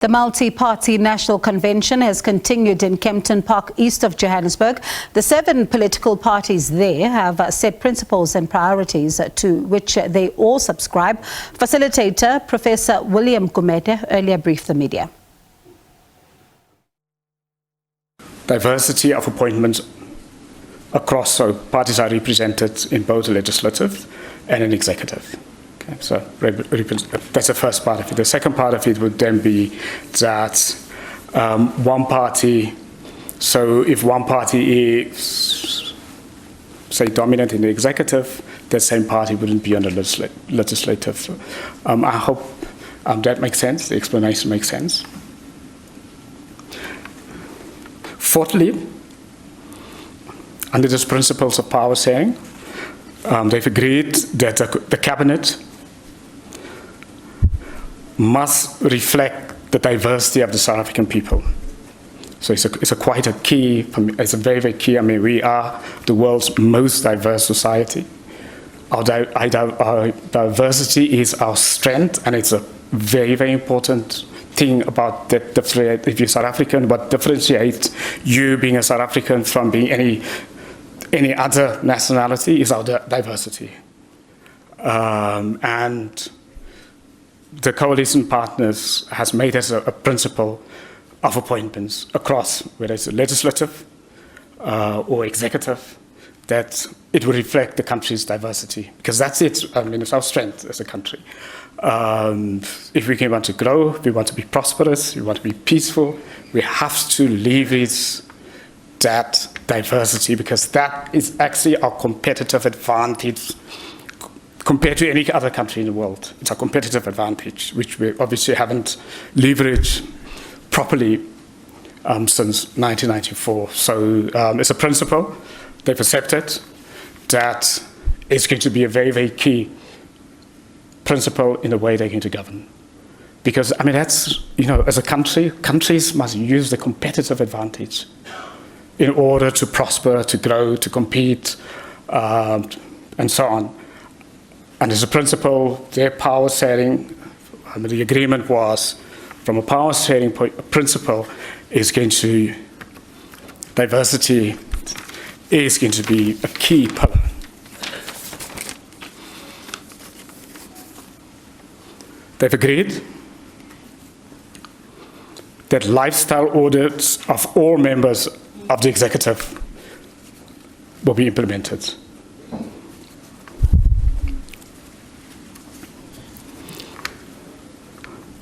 The multi-party national convention has continued in Kempton Park, east of Johannesburg. The 7 political parties there have set principles and priorities to which they all subscribe. Facilitator Professor William Gumede earlier briefed the media. Diversity of appointments across, so parties are represented in both legislative and in executive. Okay, so that's the first part of it. The second part of it would then be that one party, so if one party is, say, dominant in the executive, the same party wouldn't be on the legislative. I hope that makes sense, the explanation makes sense. Fourthly, under these principles of power sharing, they've agreed that the cabinet must reflect the diversity of the South African people. So it's quite a key, it's a very, very key. I mean, we are the world's most diverse society. Our diversity is our strength, and it's a very, very important thing about that. If you're South African, what differentiates you being a South African from being any other nationality is our diversity. And the coalition partners has made us a principle of appointments across, whether it's legislative or executive, that it will reflect the country's diversity, because that's it. I mean, it's our strength as a country. If we want to grow, we want to be prosperous, we want to be peaceful, we have to leverage that diversity, because that is actually our competitive advantage compared to any other country in the world. It's a competitive advantage, which we obviously haven't leveraged properly since 1994. So it's a principle they've accepted that it's going to be a very, very key principle in the way they're going to govern. Because, I mean, that's, you know, as a country, countries must use the competitive advantage in order to prosper, to grow, to compete, and so on. And as a principle, their power sharing, the agreement was, from a power sharing principle, is going to, diversity is going to be a key pillar. They've agreed that lifestyle audits of all members of the executive will be implemented.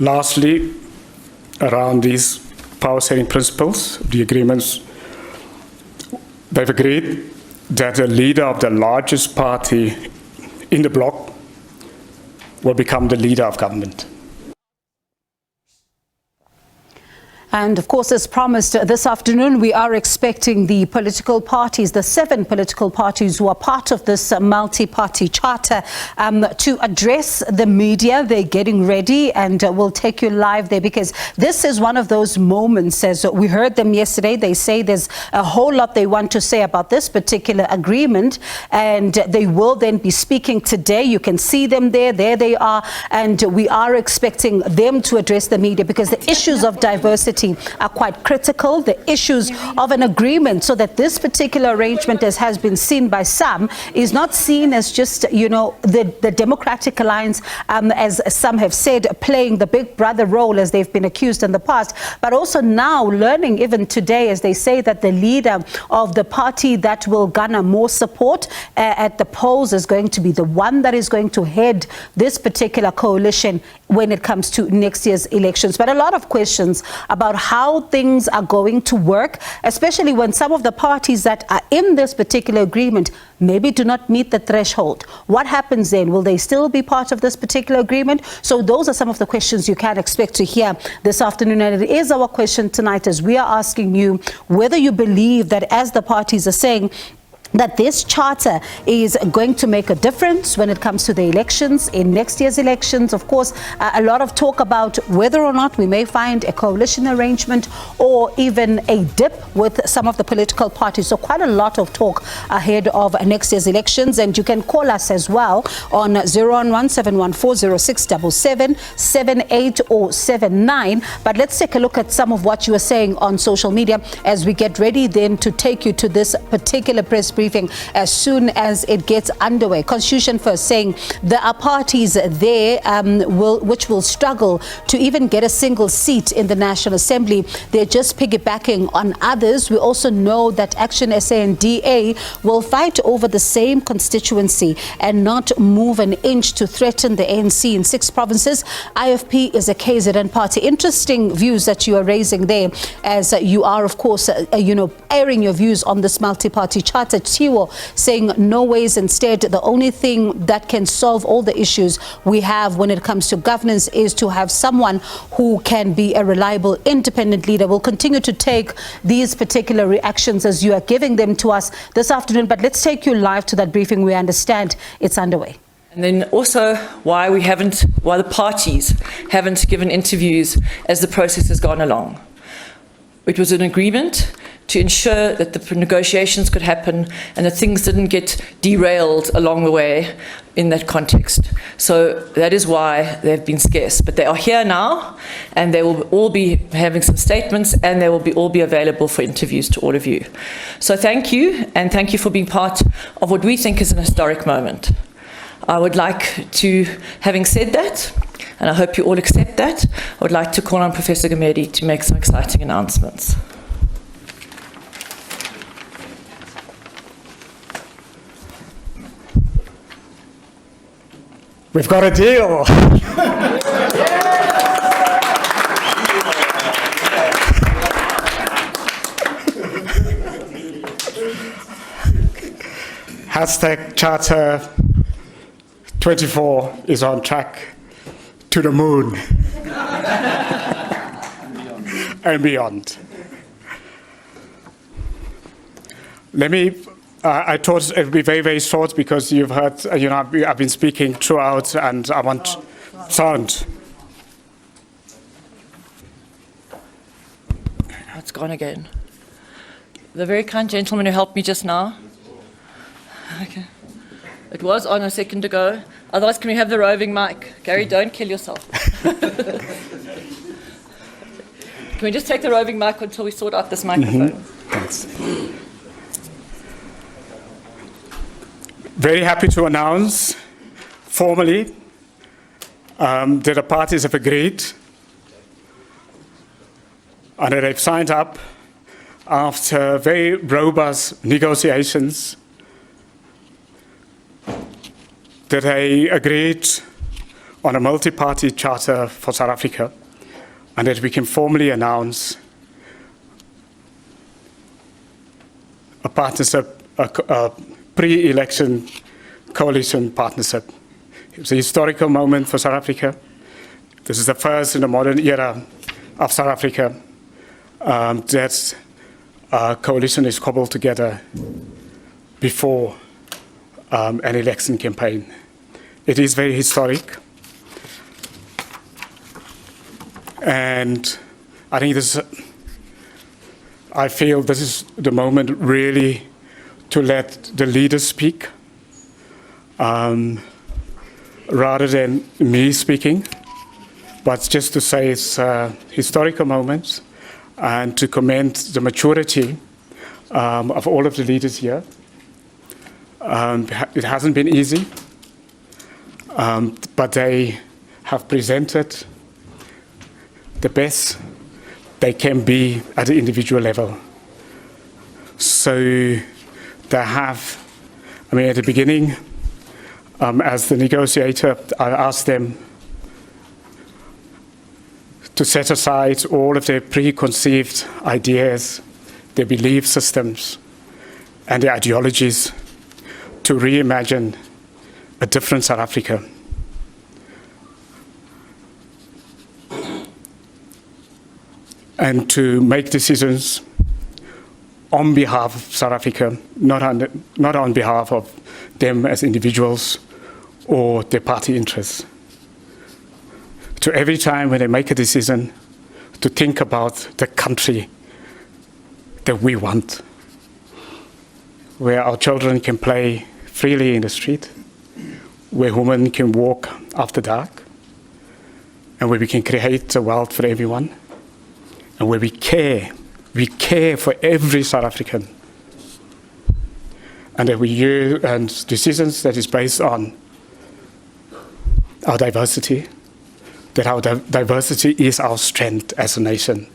Lastly, around these power sharing principles, the agreements, they've agreed that the leader of the largest party in the bloc will become the leader of government. And of course, as promised, this afternoon, we are expecting the political parties, the 7 political parties who are part of this multi-party charter, to address the media. They're getting ready, and we'll take you live there, because this is one of those moments, as we heard them yesterday. They say there's a whole lot they want to say about this particular agreement, and they will then be speaking today. You can see them there they are, and we are expecting them to address the media, because the issues of diversity are quite critical, the issues of an agreement, so that this particular arrangement, as has been seen by some, is not seen as just, you know, the Democratic Alliance, as some have said, playing the big brother role as they've been accused in the past, but also now learning even today, as they say, that the leader of the party that will garner more support at the polls is going to be the one that is going to head this particular coalition when it comes to next year's elections. But a lot of questions about how things are going to work, especially when some of the parties that are in this particular agreement maybe do not meet the threshold. What happens then? Will they still be part of this particular agreement? So those are some of the questions you can expect to hear this afternoon. And it is our question tonight, as we are asking you whether you believe that, as the parties are saying, that this charter is going to make a difference when it comes to the elections, in next year's elections. Of course, a lot of talk about whether or not we may find a coalition arrangement or even a dip with some of the political parties. So quite a lot of talk ahead of next year's elections. And you can call us as well on 011-714-0677, 78 or 79. But let's take a look at some of what you were saying on social media as we get ready then to take you to this particular press briefing as soon as it gets underway. Constitution First saying there are parties there which will struggle to even get a single seat in the National Assembly. They're just piggybacking on others. We also know that ActionSA and DA will fight over the same constituency and not move an inch to threaten the ANC in 6 provinces. IFP is a KZN party. Interesting views that you are raising there, as you are, of course, airing your views on this multi-party charter. Tiwo saying no ways. Instead, the only thing that can solve all the issues we have when it comes to governance is to have someone who can be a reliable, independent leader. We'll continue to take these particular reactions as you are giving them to us this afternoon, but let's take you live to that briefing. We understand it's underway. And then also why the parties haven't given interviews as the process has gone along. It was an agreement to ensure that the negotiations could happen and that things didn't get derailed along the way in that context. So that is why they've been scarce. But they are here now, and they will all be having some statements, and they will all be available for interviews to all of you. So thank you, and thank you for being part of what we think is an historic moment. I would like to, having said that, and I hope you all accept that, I would like to call on Professor Gumede to make some exciting announcements. We've got a deal. Hashtag Charter 24 is on track to the moon and beyond. Let me, I thought it would be very, very short because you've heard, I've been speaking throughout and I want sound. It's gone again. The very kind gentleman who helped me just now. Okay. It was on a second ago. Otherwise, can we have the roving mic? Gary, don't kill yourself. Can we just take the roving mic until we sort out this microphone? Thanks. Very happy to announce formally that the parties have agreed and that they've signed up after very robust negotiations, that they agreed on a multi-party charter for South Africa, and that we can formally announce a partnership, a pre-election coalition partnership. It was a historical moment for South Africa. This is the first in the modern era of South Africa that a coalition is cobbled together before an election campaign. It is very historic. And I think I feel this is the moment really to let the leaders speak rather than me speaking, but just to say it's a historical moment and to commend the maturity of all of the leaders here. It hasn't been easy, but they have presented the best they can be at the individual level. So they have, at the beginning, as the negotiator, I asked them to set aside all of their preconceived ideas, their belief systems, and their ideologies to reimagine a different South Africa. And to make decisions on behalf of South Africa, not on behalf of them as individuals or their party interests. So every time when they make a decision, to think about the country that we want, where our children can play freely in the street, where women can walk after dark, and where we can create a world for everyone, and where we care for every South African, and that we use and decisions that is based on our diversity, that our diversity is our strength as a nation,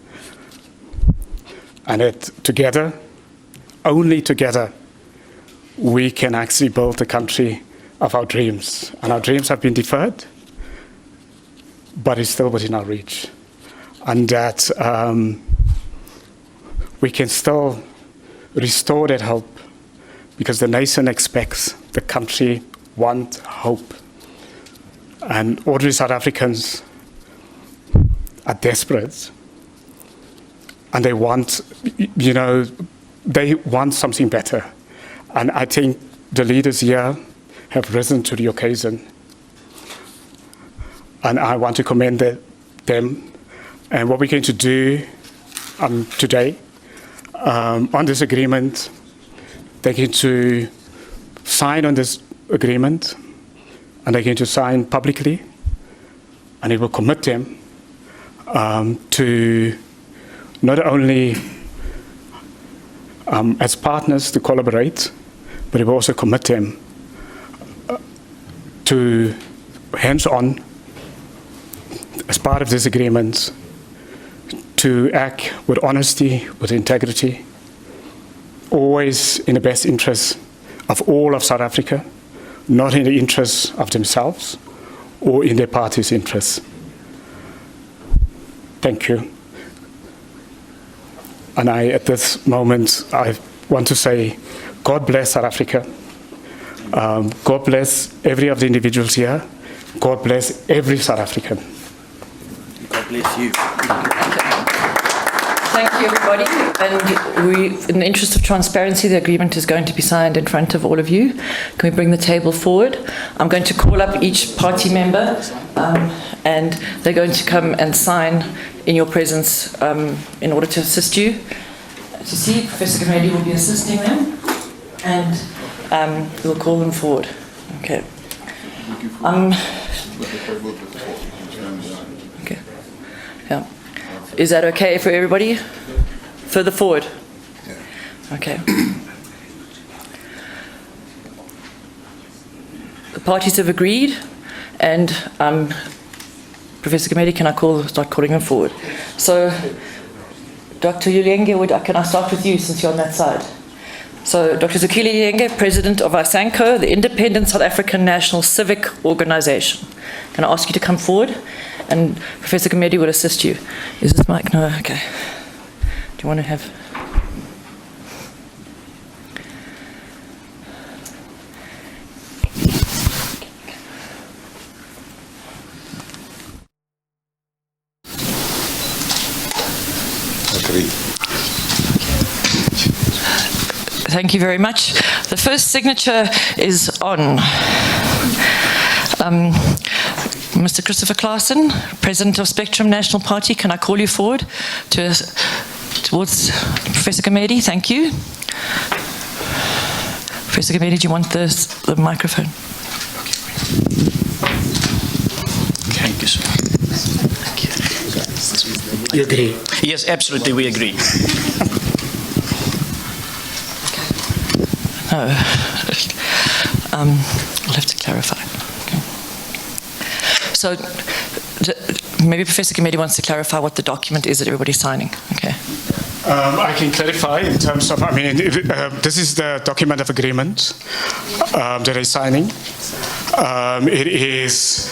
and that together, only together, we can actually build the country of our dreams. And our dreams have been deferred, but it's still within our reach. And that we can still restore that hope, because the nation expects, the country wants hope. And ordinary South Africans are desperate, and they want, they want something better. And I think the leaders here have risen to the occasion. And I want to commend them. And what we're going to do today on this agreement, they're going to sign on this agreement, and they're going to sign publicly, and it will commit them to not only as partners to collaborate, but it will also commit them to hands-on, as part of this agreement, to act with honesty, with integrity, always in the best interest of all of South Africa, not in the interests of themselves or in their party's interests. Thank you. And at this moment, I want to say, God bless South Africa. God bless every of the individuals here. God bless every South African. God bless you. Thank you, everybody. And in the interest of transparency, the agreement is going to be signed in front of all of you. Can we bring the table forward? I'm going to call up each party member, and they're going to come and sign in your presence in order to assist you. As you see, Professor Gamedi will be assisting them, and we'll call them forward. Okay. Okay. Yeah. Is that okay for everybody? Further forward? Okay. The parties have agreed, and Professor Gamedi, can I start calling them forward? So, Dr. Yulenge, can I start with you since you're on that side? So, Dr. Zukile Yenge, President of ISANCO, the Independent South African National Civic Organization. Can I ask you to come forward? And Professor Gamedi will assist you. Is this mic? No? Okay. Do you want to have... Agree. Thank you very much. The first signature is on Mr. Christopher Claassen, President of Spectrum National Party. Can I call you forward towards Professor Gamedi? Thank you. Professor Gamedi, do you want the microphone? Thank you, sir. Thank you. You agree? Yes, absolutely, we agree. No. I'll have to clarify. Okay. So maybe Professor Gamedi wants to clarify what the document is that everybody's signing. Okay. I can clarify in terms of, this is the document of agreement that they're signing. It is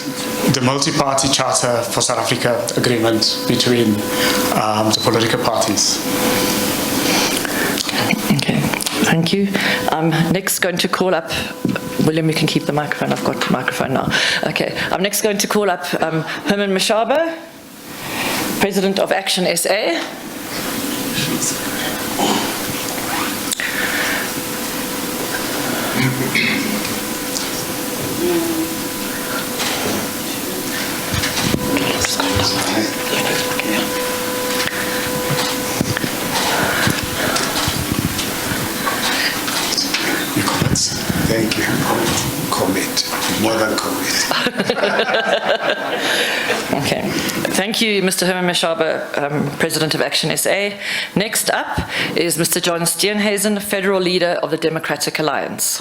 the multi-party charter for South Africa agreement between the political parties. Okay, thank you. Next going to call up, William, you can keep the microphone. I've got the microphone now. Okay, I'm next going to call up Herman Mashaba, President of ActionSA. Thank you. Commit. More than commit. Okay. Thank you, Mr. Herman Mashaba, President of ActionSA. Next up is Mr. John Steenhuisen, Federal Leader of the Democratic Alliance.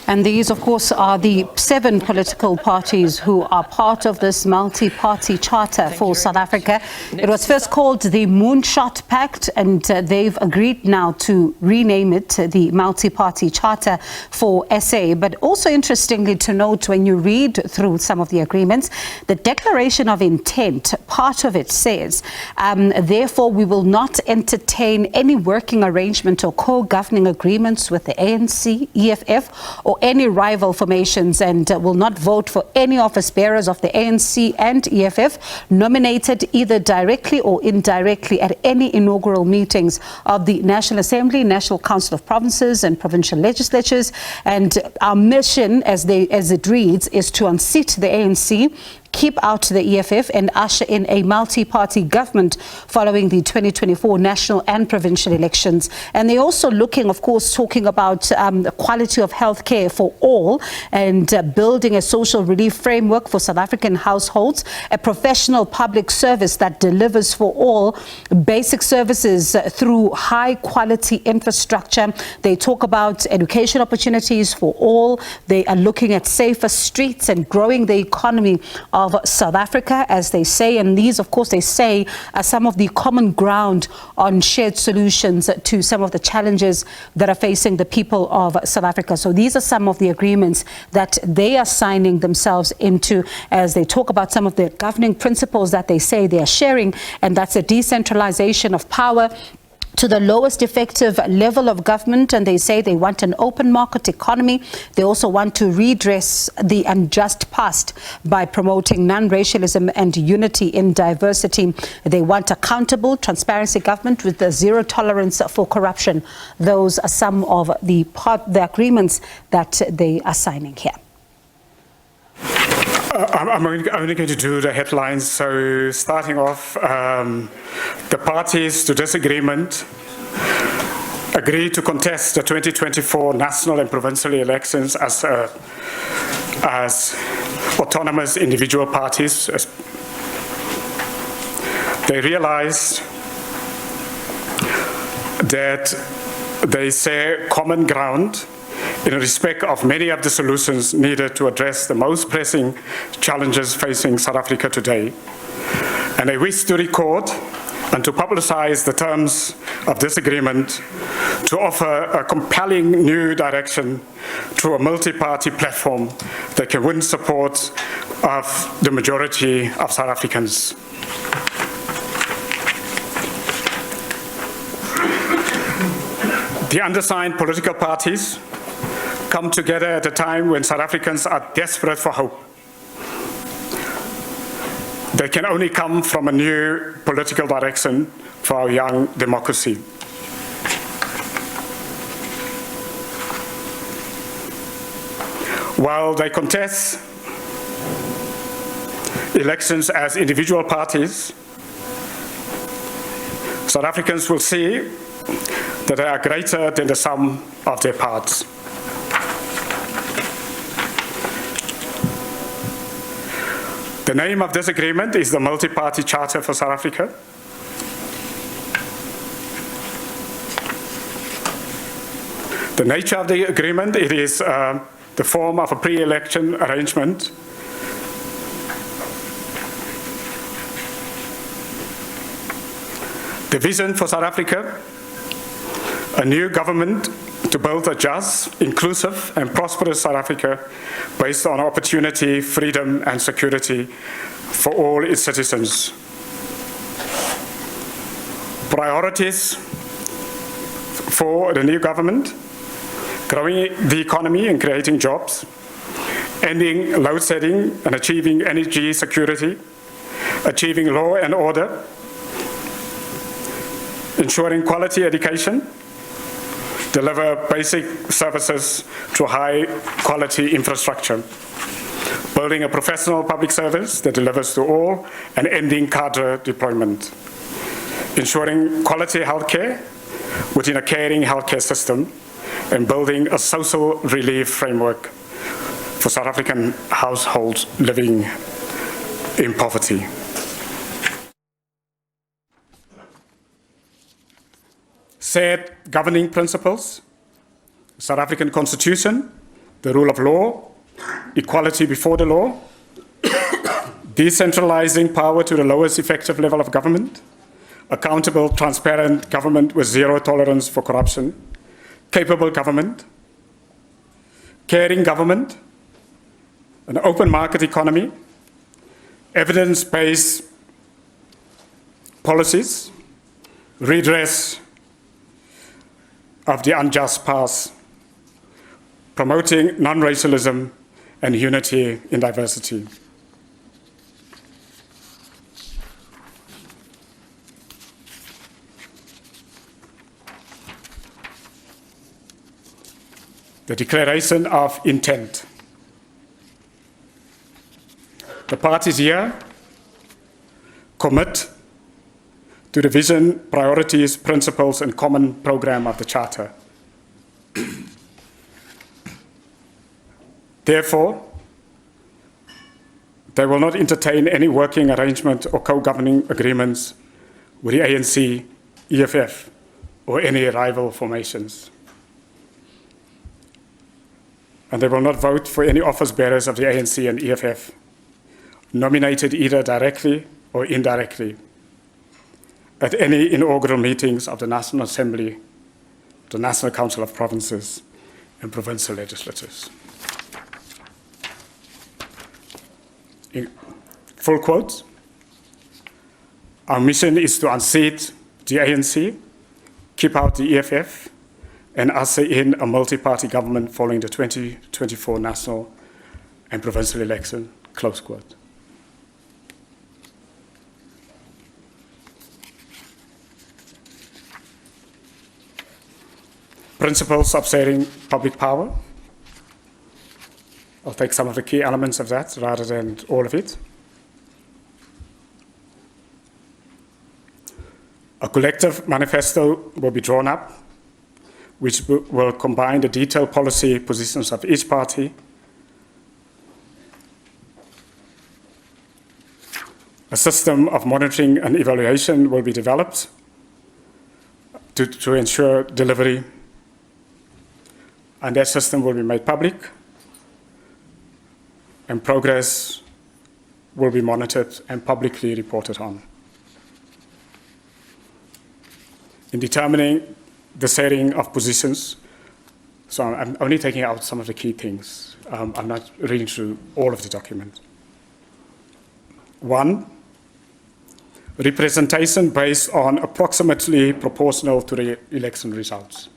And these, of course, are the 7 political parties who are part of this multi-party charter for South Africa. It was first called the Moonshot Pact, and they've agreed now to rename it the Multi-Party Charter for SA. But also interestingly to note, when you read through some of the agreements, the Declaration of Intent, part of it says, therefore we will not entertain any working arrangement or co-governing agreements with the ANC, EFF, or any rival formations, and will not vote for any office bearers of the ANC and EFF nominated either directly or indirectly at any inaugural meetings of the National Assembly, National Council of Provinces and provincial legislatures. And our mission, as it reads, is to unseat the ANC, keep out the EFF and usher in a multi-party government following the 2024 national and provincial elections. And they're also looking, of course, talking about the quality of healthcare for all and building a social relief framework for South African households, a professional public service that delivers for all basic services through high-quality infrastructure. They talk about education opportunities for all. They are looking at safer streets and growing the economy of South Africa, as they say. And these, of course, they say are some of the common ground on shared solutions to some of the challenges that are facing the people of South Africa. So these are some of the agreements that they are signing themselves into as they talk about some of the governing principles that they say they are sharing, and that's a decentralization of power to the lowest effective level of government, and they say they want an open market economy. They also want to redress the unjust past by promoting non-racialism and unity in diversity. They want accountable, transparency government with the zero tolerance for corruption. Those are some of the agreements that they are signing here. I'm only going to do the headlines. So starting off, the parties to this agreement agree to contest the 2024 national and provincial elections as autonomous individual parties. They realized that they share common ground in respect of many of the solutions needed to address the most pressing challenges facing South Africa today. And I wish to record and to publicize the terms of this agreement to offer a compelling new direction through a multi-party platform that can win support of the majority of South Africans. The undersigned political parties come together at a time when South Africans are desperate for hope. They can only come from a new political direction for our young democracy. While they contest elections as individual parties, South Africans will see that they are greater than the sum of their parts. The name of this agreement is the Multi-Party Charter for South Africa. The nature of the agreement, it is the form of a pre-election arrangement. The vision for South Africa, a new government to build a just, inclusive and prosperous South Africa based on opportunity, freedom and security for all its citizens. Priorities for the new government: growing the economy and creating jobs, ending load shedding and achieving energy security, achieving law and order, ensuring quality education, deliver basic services through high quality infrastructure, building a professional public service that delivers to all, and ending cadre deployment, ensuring quality healthcare within a caring healthcare system, and building a social relief framework for South African households living in poverty. Set governing principles, South African Constitution, the rule of law, equality before the law, decentralizing power to the lowest effective level of government, accountable, transparent government with zero tolerance for corruption, capable government, caring government, an open market economy, evidence-based policies, redress of the unjust past, promoting non-racialism and unity in diversity. The declaration of intent. The parties here commit to the vision, priorities, principles, and common program of the Charter. Therefore, they will not entertain any working arrangement or co-governing agreements with the ANC, EFF, or any rival formations. And they will not vote for any office bearers of the ANC and EFF, nominated either directly or indirectly, at any inaugural meetings of the National Assembly, the National Council of Provinces, and provincial legislatures. In full quotes, our mission is to unseat the ANC, keep out the EFF, and usher in a multi-party government following the 2024 national and provincial election, close quote. Principles of sharing public power. I'll take some of the key elements of that rather than all of it. A collective manifesto will be drawn up, which will combine the detailed policy positions of each party, a system of monitoring and evaluation will be developed to ensure delivery, and that system will be made public, and progress will be monitored and publicly reported on. In determining the setting of positions, so I'm only taking out some of the key things. I'm not reading through all of the document. 1, representation based on approximately proportional to the election results.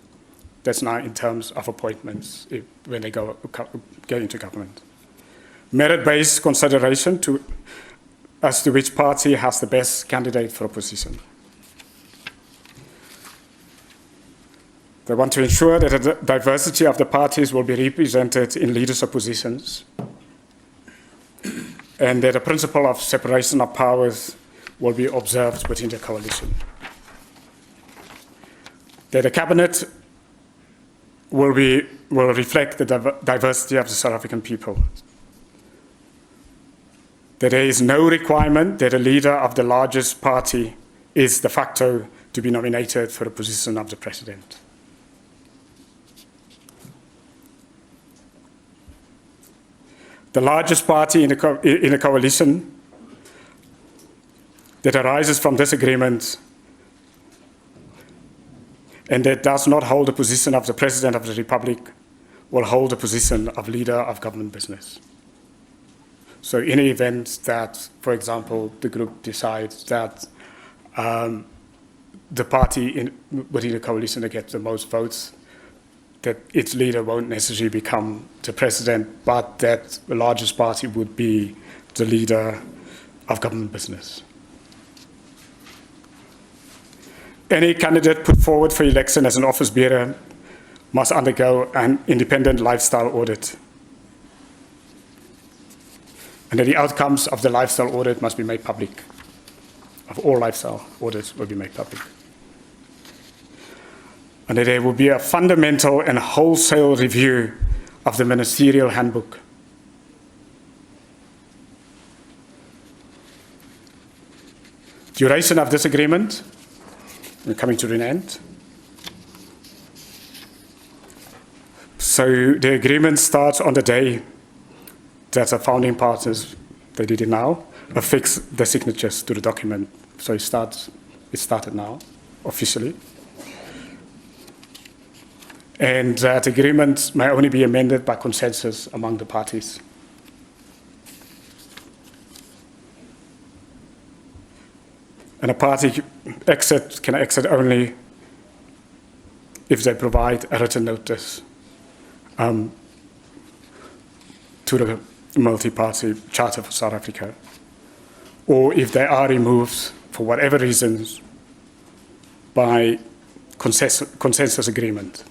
That's now in terms of appointments when they go into government. Merit-based consideration as to which party has the best candidate for a position. They want to ensure that the diversity of the parties will be represented in leadership positions, and that the principle of separation of powers will be observed within the coalition. That the cabinet will reflect the diversity of the South African people. That there is no requirement that a leader of the largest party is de facto to be nominated for the position of the president. The largest party in a coalition that arises from this agreement and that does not hold the position of the President of the Republic will hold the position of leader of government business. So in the event that, for example, the group decides that the party within the coalition that gets the most votes that its leader won't necessarily become the president, but that the largest party would be the leader of government business. Any candidate put forward for election as an office bearer must undergo an independent lifestyle audit. And that the outcomes of the lifestyle audit must be made public. Of all lifestyle audits will be made public. And that there will be a fundamental and wholesale review of the ministerial handbook. Duration of this agreement, we're coming to an end. So the agreement starts on the day that the founding partners, they did it now, affix the signatures to the document. So it started now, officially. And that agreement may only be amended by consensus among the parties. And a party can exit only if they provide a written notice to the multi-party charter for South Africa, or if they are removed for whatever reasons by consensus agreement.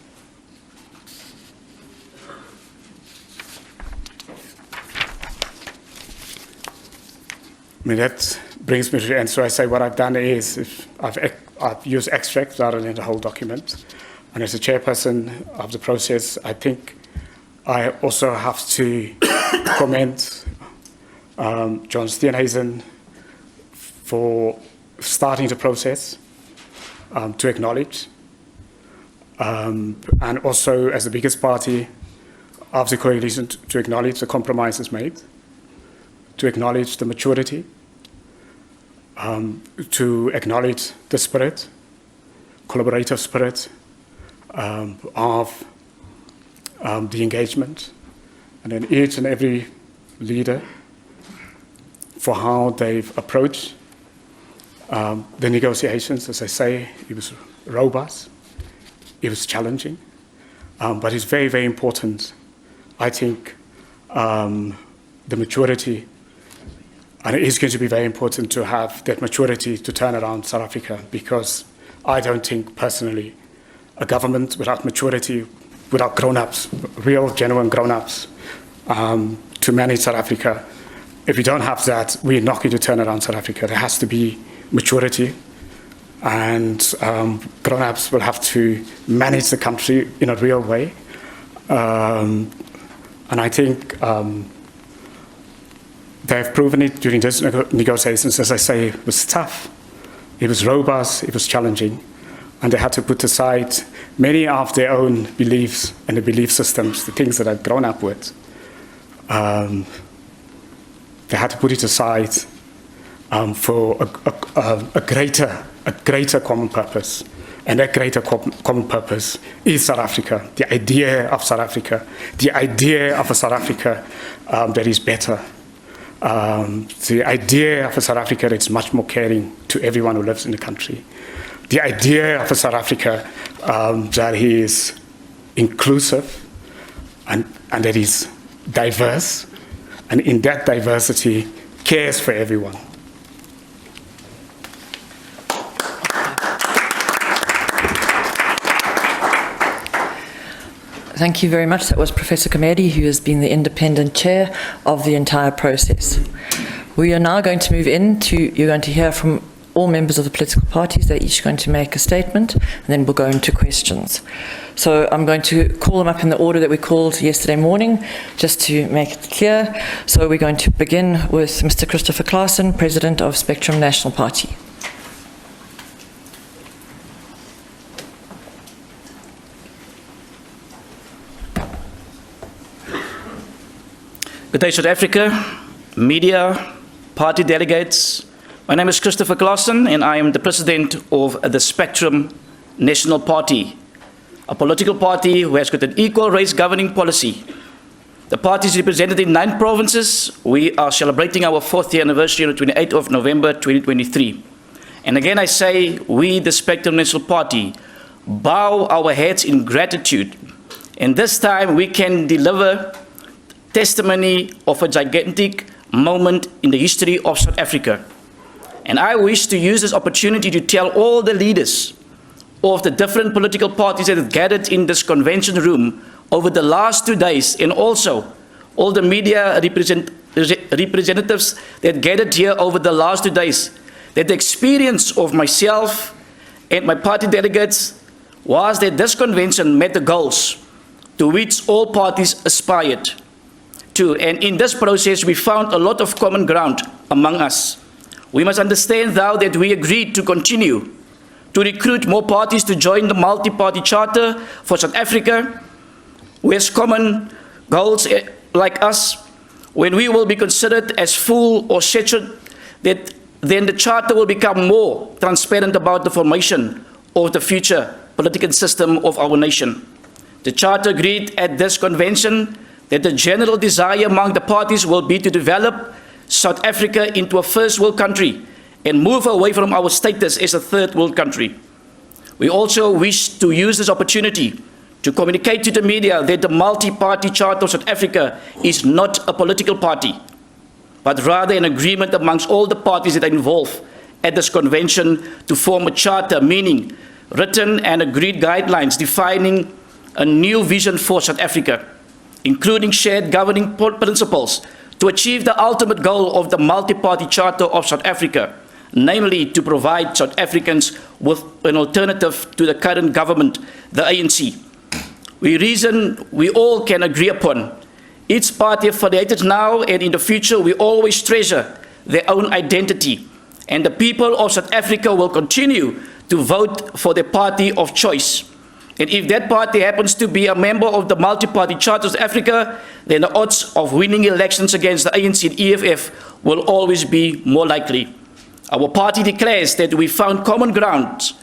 I mean, that brings me to the end. So I say what I've done is I've used extracts rather than the whole document. And as a chairperson of the process, I think I also have to commend John Steenhuisen for starting the process, to acknowledge, and also as the biggest party of the coalition to acknowledge the compromises made, to acknowledge the maturity, to acknowledge the spirit, collaborative spirit of the engagement, and then each and every leader for how they've approached the negotiations. As I say, it was robust, it was challenging, but it's very, very important, I think, the maturity. And it is going to be very important to have that maturity to turn around South Africa, because I don't think personally a government without maturity, without grown-ups, real, genuine grown-ups, to manage South Africa, if we don't have that, we're not going to turn around South Africa. There has to be maturity, and grown-ups will have to manage the country in a real way. And I think they've proven it during these negotiations. As I say, it was tough, it was robust, it was challenging, and they had to put aside many of their own beliefs and the belief systems, the things that I've grown up with. They had to put it aside for a greater common purpose. And that greater common purpose is South Africa, the idea of South Africa, the idea of a South Africa that is better. The idea of a South Africa that's much more caring to everyone who lives in the country. The idea of a South Africa that is inclusive and that is diverse, and in that diversity cares for everyone. Thank you very much. That was Professor Kamedi, who has been the independent chair of the entire process. We are now going to move you're going to hear from all members of the political parties. They're each going to make a statement, and then we'll go into questions. So I'm going to call them up in the order that we called yesterday morning, just to make it clear. So we're going to begin with Mr. Christopher Claassen, President of Spectrum National Party. Good day, South Africa, media, party delegates. My name is Christopher Claassen, and I am the president of the Spectrum National Party, a political party who has got an equal race governing policy. The party is represented in 9 provinces. We are celebrating our 4th year anniversary on the 28th of November 2023. And again I say, we, the Spectrum National Party, bow our heads in gratitude And this time we can deliver testimony of a gigantic moment in the history of South Africa. And I wish to use this opportunity to tell all the leaders of the different political parties that have gathered in this convention room over the last 2 days, and also all the media representatives that gathered here over the last 2 days, that the experience of myself and my party delegates was that this convention met the goals to which all parties aspired to. And in this process, we found a lot of common ground among us. We must understand, though, that we agreed to continue to recruit more parties to join the multi-party charter for South Africa, who has common goals like us. When we will be considered as full or saturated, then the charter will become more transparent about the formation of the future political system of our nation. The charter agreed at this convention that the general desire among the parties will be to develop South Africa into a first world country and move away from our status as a third world country. We also wish to use this opportunity to communicate to the media that the multi-party charter of South Africa is not a political party, but rather an agreement amongst all the parties that are involved at this convention to form a charter, meaning written and agreed guidelines defining a new vision for South Africa, including shared governing principles to achieve the ultimate goal of the multi-party charter of South Africa, namely to provide South Africans with an alternative to the current government, the ANC. We reason we all can agree upon. Each party affiliated now and in the future will always treasure their own identity, and the people of South Africa will continue to vote for their party of choice. And if that party happens to be a member of the multi-party charter of South Africa, then the odds of winning elections against the ANC and EFF will always be more likely. Our party declares that we found common ground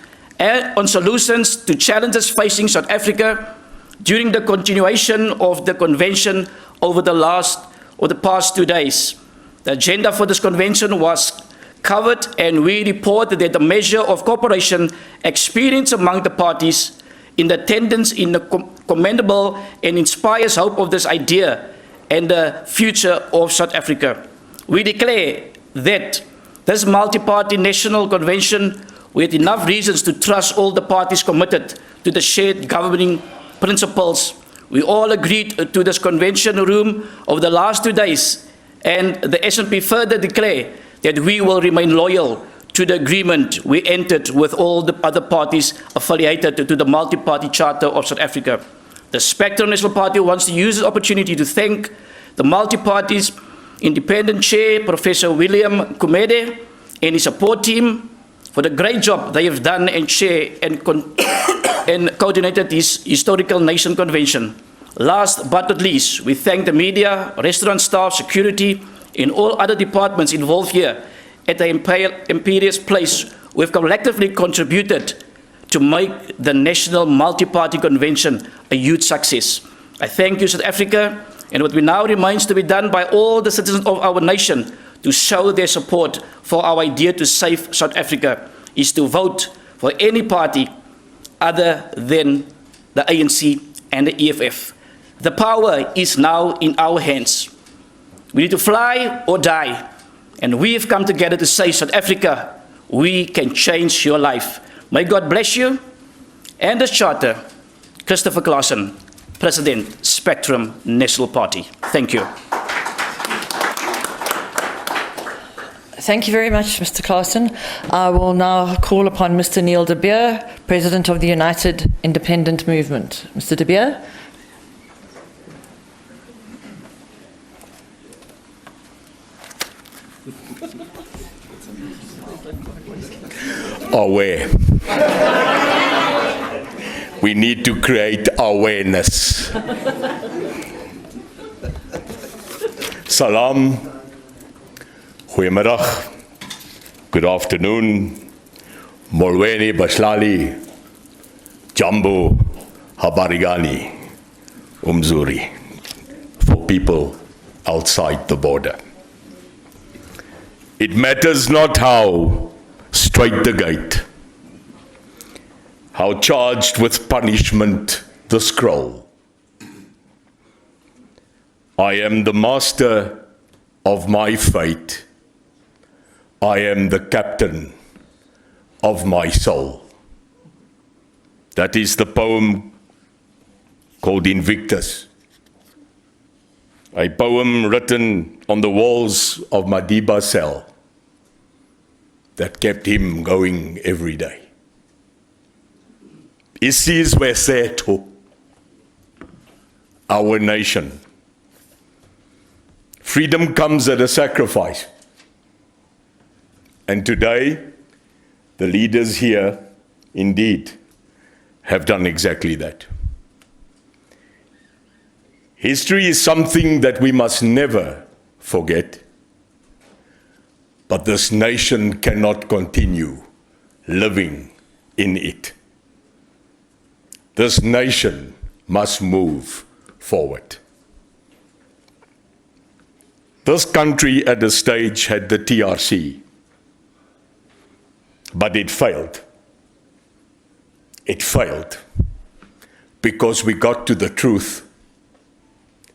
on solutions to challenges facing South Africa during the continuation of the convention over the past 2 days. The agenda for this convention was covered, and we report that the measure of cooperation experienced among the parties in the attendance in the commendable and inspires hope of this idea and the future of South Africa. We declare that this multi-party national convention, we had enough reasons to trust all the parties committed to the shared governing principles. We all agreed to this convention room over the last 2 days, and the SNP further declare that we will remain loyal to the agreement we entered with all the other parties affiliated to the multi-party charter of South Africa. The Spectrum National Party wants to use this opportunity to thank the multi-party's independent chair, Professor William Kumede, and his support team for the great job they have done and chair and coordinated this historical nation convention. Last but not least, we thank the media, restaurant staff, security, and all other departments involved here at the Imperious Place who have collectively contributed to make the National Multi-Party Convention a huge success. I thank you, South Africa, and what now remains to be done by all the citizens of our nation to show their support for our idea to save South Africa is to vote for any party other than the ANC and the EFF. The power is now in our hands. We need to fly or die. And we have come together to say, South Africa, we can change your life. May God bless you. And this charter, Christopher Claassen, President, Spectrum National Party. Thank you. Thank you very much, Mr. Claassen. I will now call upon Mr. Neil de Beer, President of the United Independent Movement. Mr. de Beer. Aware. We need to create awareness. Salam, goeiemiddag, good afternoon, Molweni Baslali, Jambo, Habarigani, Umzuri, for people outside the border. It matters not how straight the gate, how charged with punishment the scroll. I am the master of my fate. I am the captain of my soul. That is the poem called Invictus, a poem written on the walls of Madiba's cell that kept him going every day. Isizwe sethu, our nation. Freedom comes at a sacrifice. And today, the leaders here, indeed, have done exactly that. History is something that we must never forget, but this nation cannot continue living in it. This nation must move forward. This country at a stage had the TRC, but it failed. It failed because we got to the truth,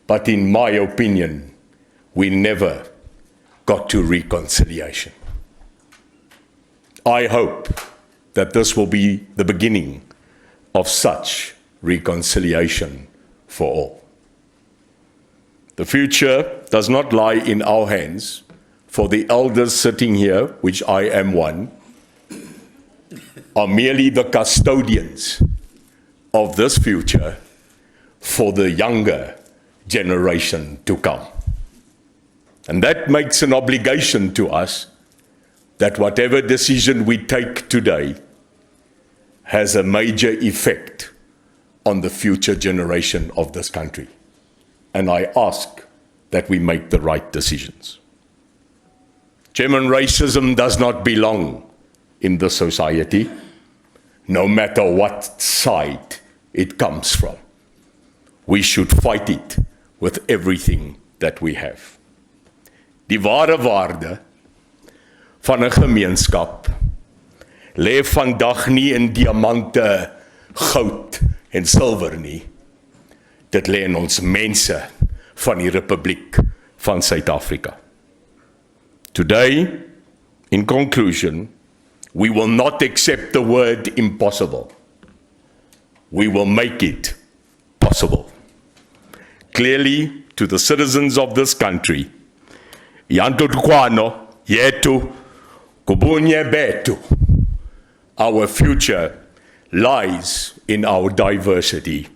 but in my opinion, we never got to reconciliation. I hope that this will be the beginning of such reconciliation for all. The future does not lie in our hands, for the elders sitting here, which I am one, are merely the custodians of this future for the younger generation to come. And that makes an obligation to us that whatever decision we take today has a major effect on the future generation of this country. And I ask that we make the right decisions. Chairman, racism does not belong in the society, no matter what side it comes from. We should fight it with everything that we have. Die ware waarde van 'n gemeenskap lê vandag nie in diamante, goud en silwer nie. Dit lê in ons mense van die Republiek van Suid-Afrika. Today, in conclusion, we will not accept the word impossible. We will make it possible. Clearly, to the citizens of this country, Yantukwano, Yetu, Kubunye Betu, our future lies in our diversity.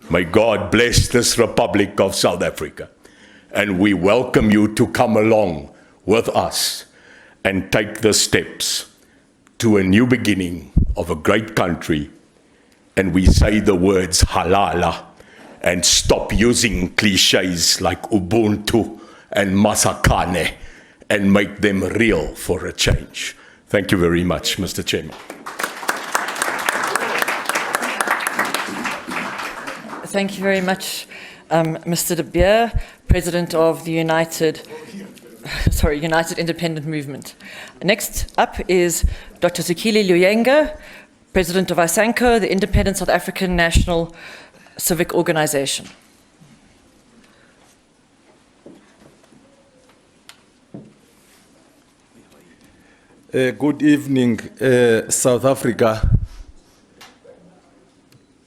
May God bless this Republic of South Africa. And we welcome you to come along with us and take the steps to a new beginning of a great country. And we say the words halala and stop using cliches like Ubuntu and Masakane and make them real for a change. Thank you very much, Mr. Chairman. Thank you very much, Mr. De Beer, President of the United Independent Movement. Next up is Dr. Zikili Luyenga, President of ISANCO, the Independent South African National Civic Organization. Good evening, South Africa.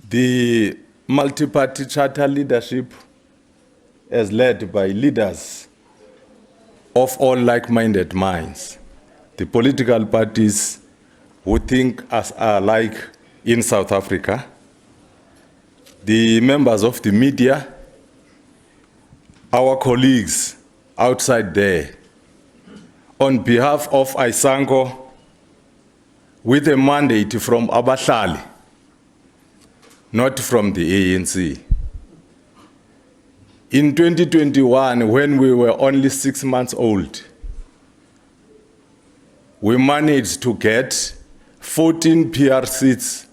The multi-party charter leadership is led by leaders of all like-minded minds. The political parties who think as alike in South Africa, the members of the media, our colleagues outside there, on behalf of ISANCO, with a mandate from Abahlali, not from the ANC. In 2021, when we were only 6 months old, we managed to get 14 PR seats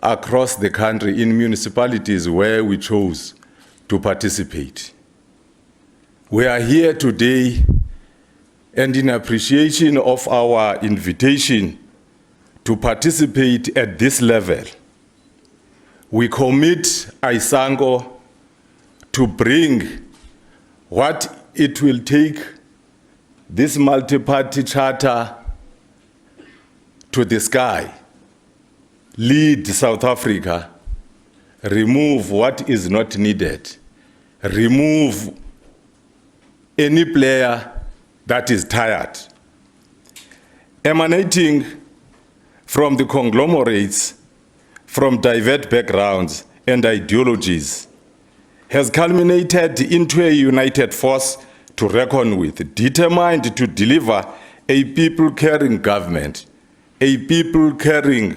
across the country in municipalities where we chose to participate. We are here today, and in appreciation of our invitation to participate at this level, we commit ISANCO to bring what it will take this multi-party charter to the sky, lead South Africa, remove what is not needed, remove any player that is tired. Emanating from the conglomerates, from diverse backgrounds and ideologies, has culminated into a united force to reckon with, determined to deliver a people-caring government, a people-caring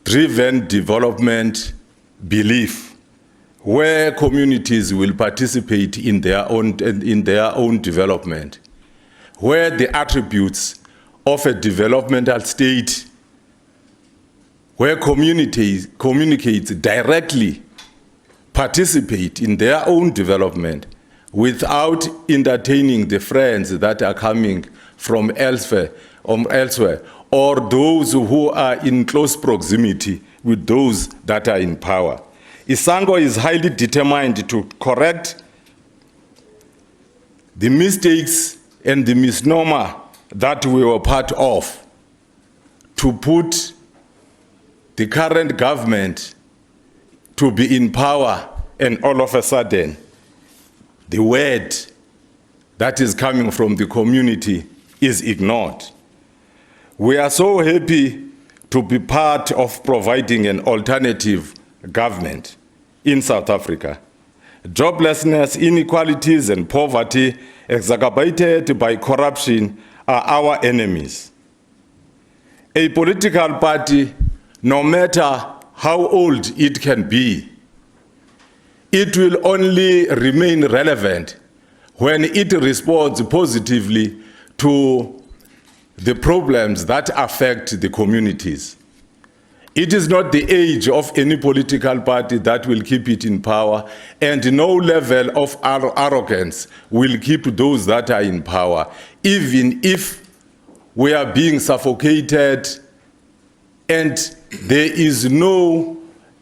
driven development belief, where communities will participate in their own development, where the attributes of a developmental state, where communities directly participate in their own development without entertaining the friends that are coming from elsewhere, or those who are in close proximity with those that are in power. Isango is highly determined to correct the mistakes and the misnomer that we were part of, to put the current government to be in power, and all of a sudden, the word that is coming from the community is ignored. We are so happy to be part of providing an alternative government in South Africa. Joblessness, inequalities, and poverty exacerbated by corruption are our enemies. A political party, no matter how old it can be, it will only remain relevant when it responds positively to the problems that affect the communities. It is not the age of any political party that will keep it in power, and no level of arrogance will keep those that are in power, even if we are being suffocated and there is no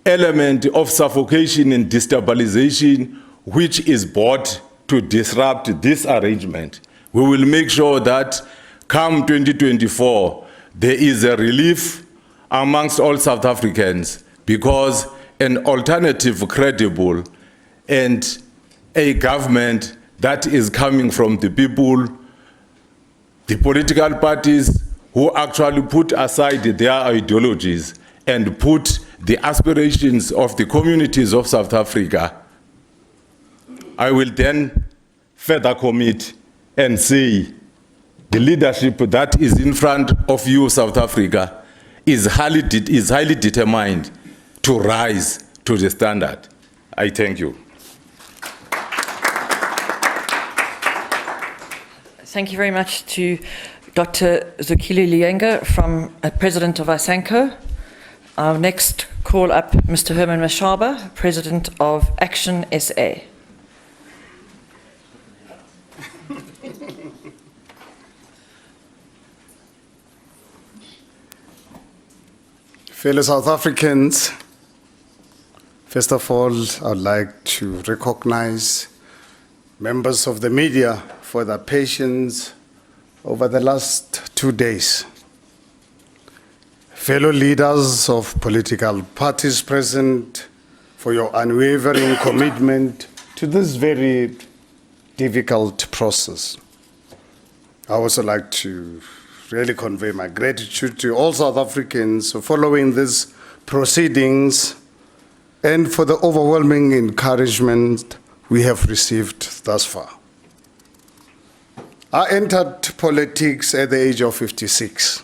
element of suffocation and destabilization which is brought to disrupt this arrangement. We will make sure that come 2024, there is a relief amongst all South Africans, because an alternative, credible, and a government that is coming from the people, the political parties who actually put aside their ideologies and put the aspirations of the communities of South Africa. I will then further commit and say the leadership that is in front of you, South Africa, is highly determined to rise to the standard. I thank you. Thank you very much to Dr. Zukile Lienga, President of Isanco. I'll next call up Mr. Herman Mashaba, President of ActionSA. Fellow South Africans, first of all, I'd like to recognize members of the media for their patience over the last 2 days. Fellow leaders of political parties present, for your unwavering commitment to this very difficult process. I also like to really convey my gratitude to all South Africans following these proceedings and for the overwhelming encouragement we have received thus far. I entered politics at the age of 56,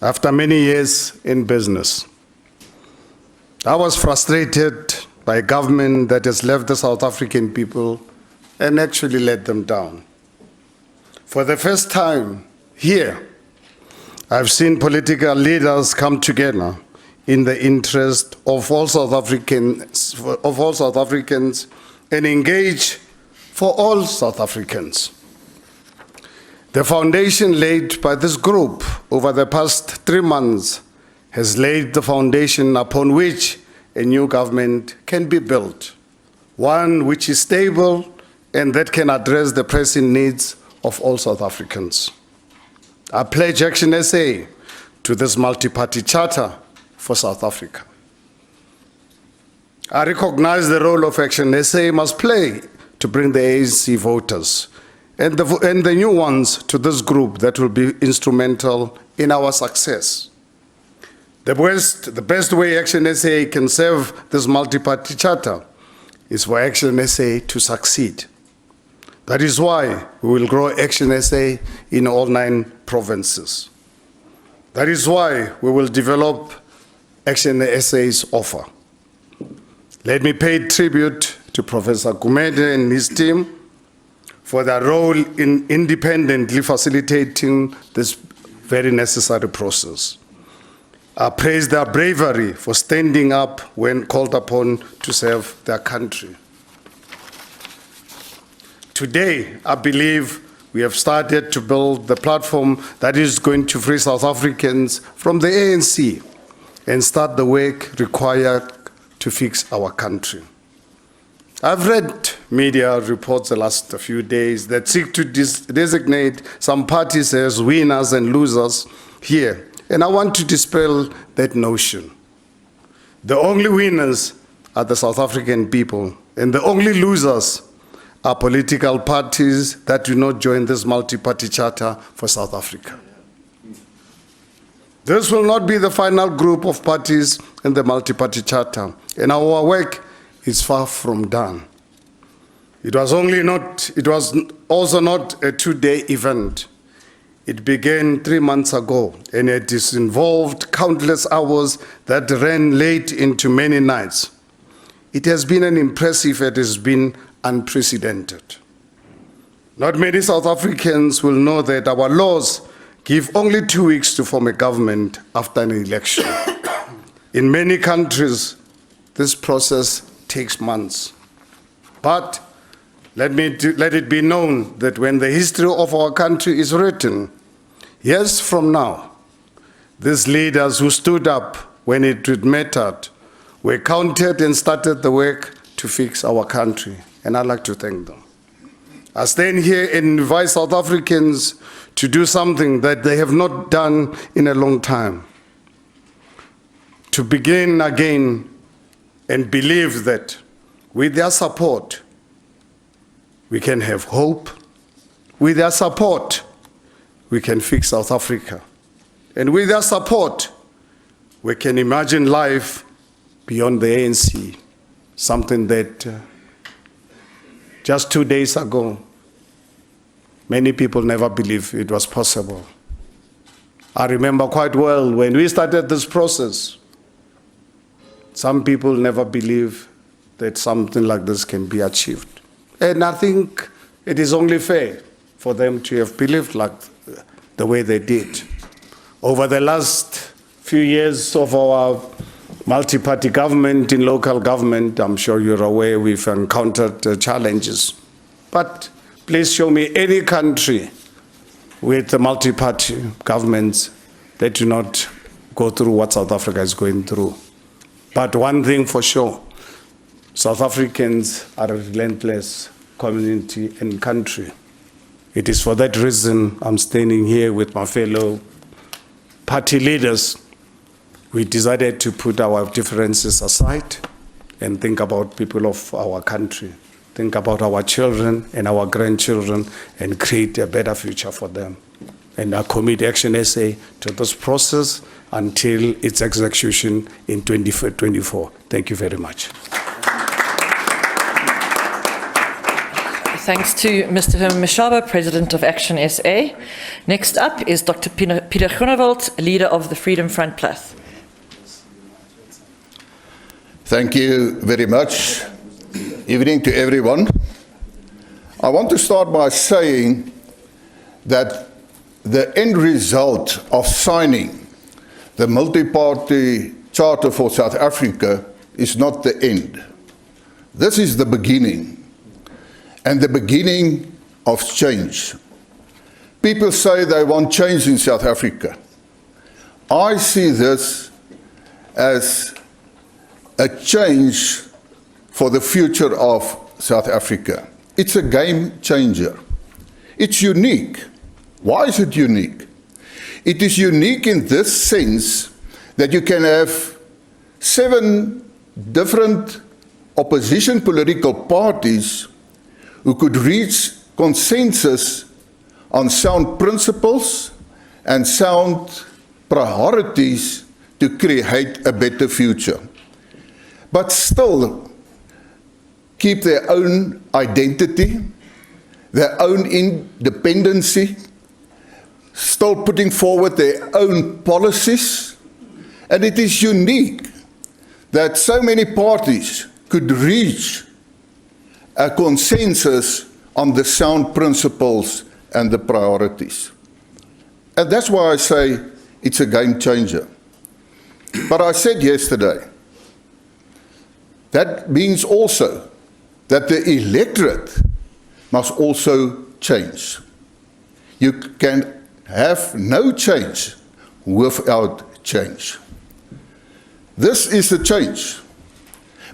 after many years in business. I was frustrated by a government that has left the South African people and actually let them down. For the first time here, I've seen political leaders come together in the interest of all South Africans, and engage for all South Africans. The foundation laid by this group over the past 3 months has laid the foundation upon which a new government can be built, one which is stable and that can address the pressing needs of all South Africans. I pledge ActionSA to this multi-party charter for South Africa. I recognize the role of ActionSA must play to bring the ANC voters and the new ones to this group that will be instrumental in our success. The best way ActionSA can serve this multi-party charter is for ActionSA to succeed. That is why we will grow ActionSA in all 9 provinces. That is why we will develop ActionSA's offer. Let me pay tribute to Professor Gumede and his team for their role in independently facilitating this very necessary process. I praise their bravery for standing up when called upon to serve their country. Today, I believe we have started to build the platform that is going to free South Africans from the ANC and start the work required to fix our country. I've read media reports the last few days that seek to designate some parties as winners and losers here, and I want to dispel that notion. The only winners are the South African people, and the only losers are political parties that do not join this multi-party charter for South Africa. This will not be the final group of parties in the multi-party charter, and our work is far from done. It was also not a 2-day event. It began 3 months ago, and it has involved countless hours that ran late into many nights. It has been an impressive, it has been unprecedented. Not many South Africans will know that our laws give only 2 weeks to form a government after an election. In many countries, this process takes months. But let it be known that when the history of our country is written, years from now, these leaders who stood up when it mattered were counted and started the work to fix our country, and I'd like to thank them. I stand here and invite South Africans to do something that they have not done in a long time, to begin again and believe that with their support, we can have hope. With their support, we can fix South Africa. And with their support, we can imagine life beyond the ANC, something that just 2 days ago, many people never believed it was possible. I remember quite well when we started this process, some people never believed that something like this can be achieved. And I think it is only fair for them to have believed like the way they did. Over the last few years of our multi-party government in local government, I'm sure you're aware we've encountered challenges. But please show me any country with multi-party governments that do not go through what South Africa is going through. But one thing for sure, South Africans are a relentless community and country. It is for that reason I'm standing here with my fellow party leaders. We decided to put our differences aside and think about people of our country, think about our children and our grandchildren and create a better future for them. And I commit ActionSA to this process until its execution in 2024. Thank you very much. Thanks to Mr. Herman Mashaba, President of ActionSA. Next up is Dr. Peter Groenewald, leader of the Freedom Front Plus. Thank you very much. Evening to everyone. I want to start by saying that the end result of signing the multi-party charter for South Africa is not the end. This is the beginning, and the beginning of change. People say they want change in South Africa. I see this as a change for the future of South Africa. it's a game changer. It's unique. Why is it unique? It is unique in this sense that you can have 7 different opposition political parties who could reach consensus on sound principles and sound priorities to create a better future, but still keep their own identity, their own independency, still putting forward their own policies. And it is unique that so many parties could reach a consensus on the sound principles and the priorities. And that's why I say it's a game changer. But I said yesterday, that means also that the electorate must also change. You can have no change without change. This is the change.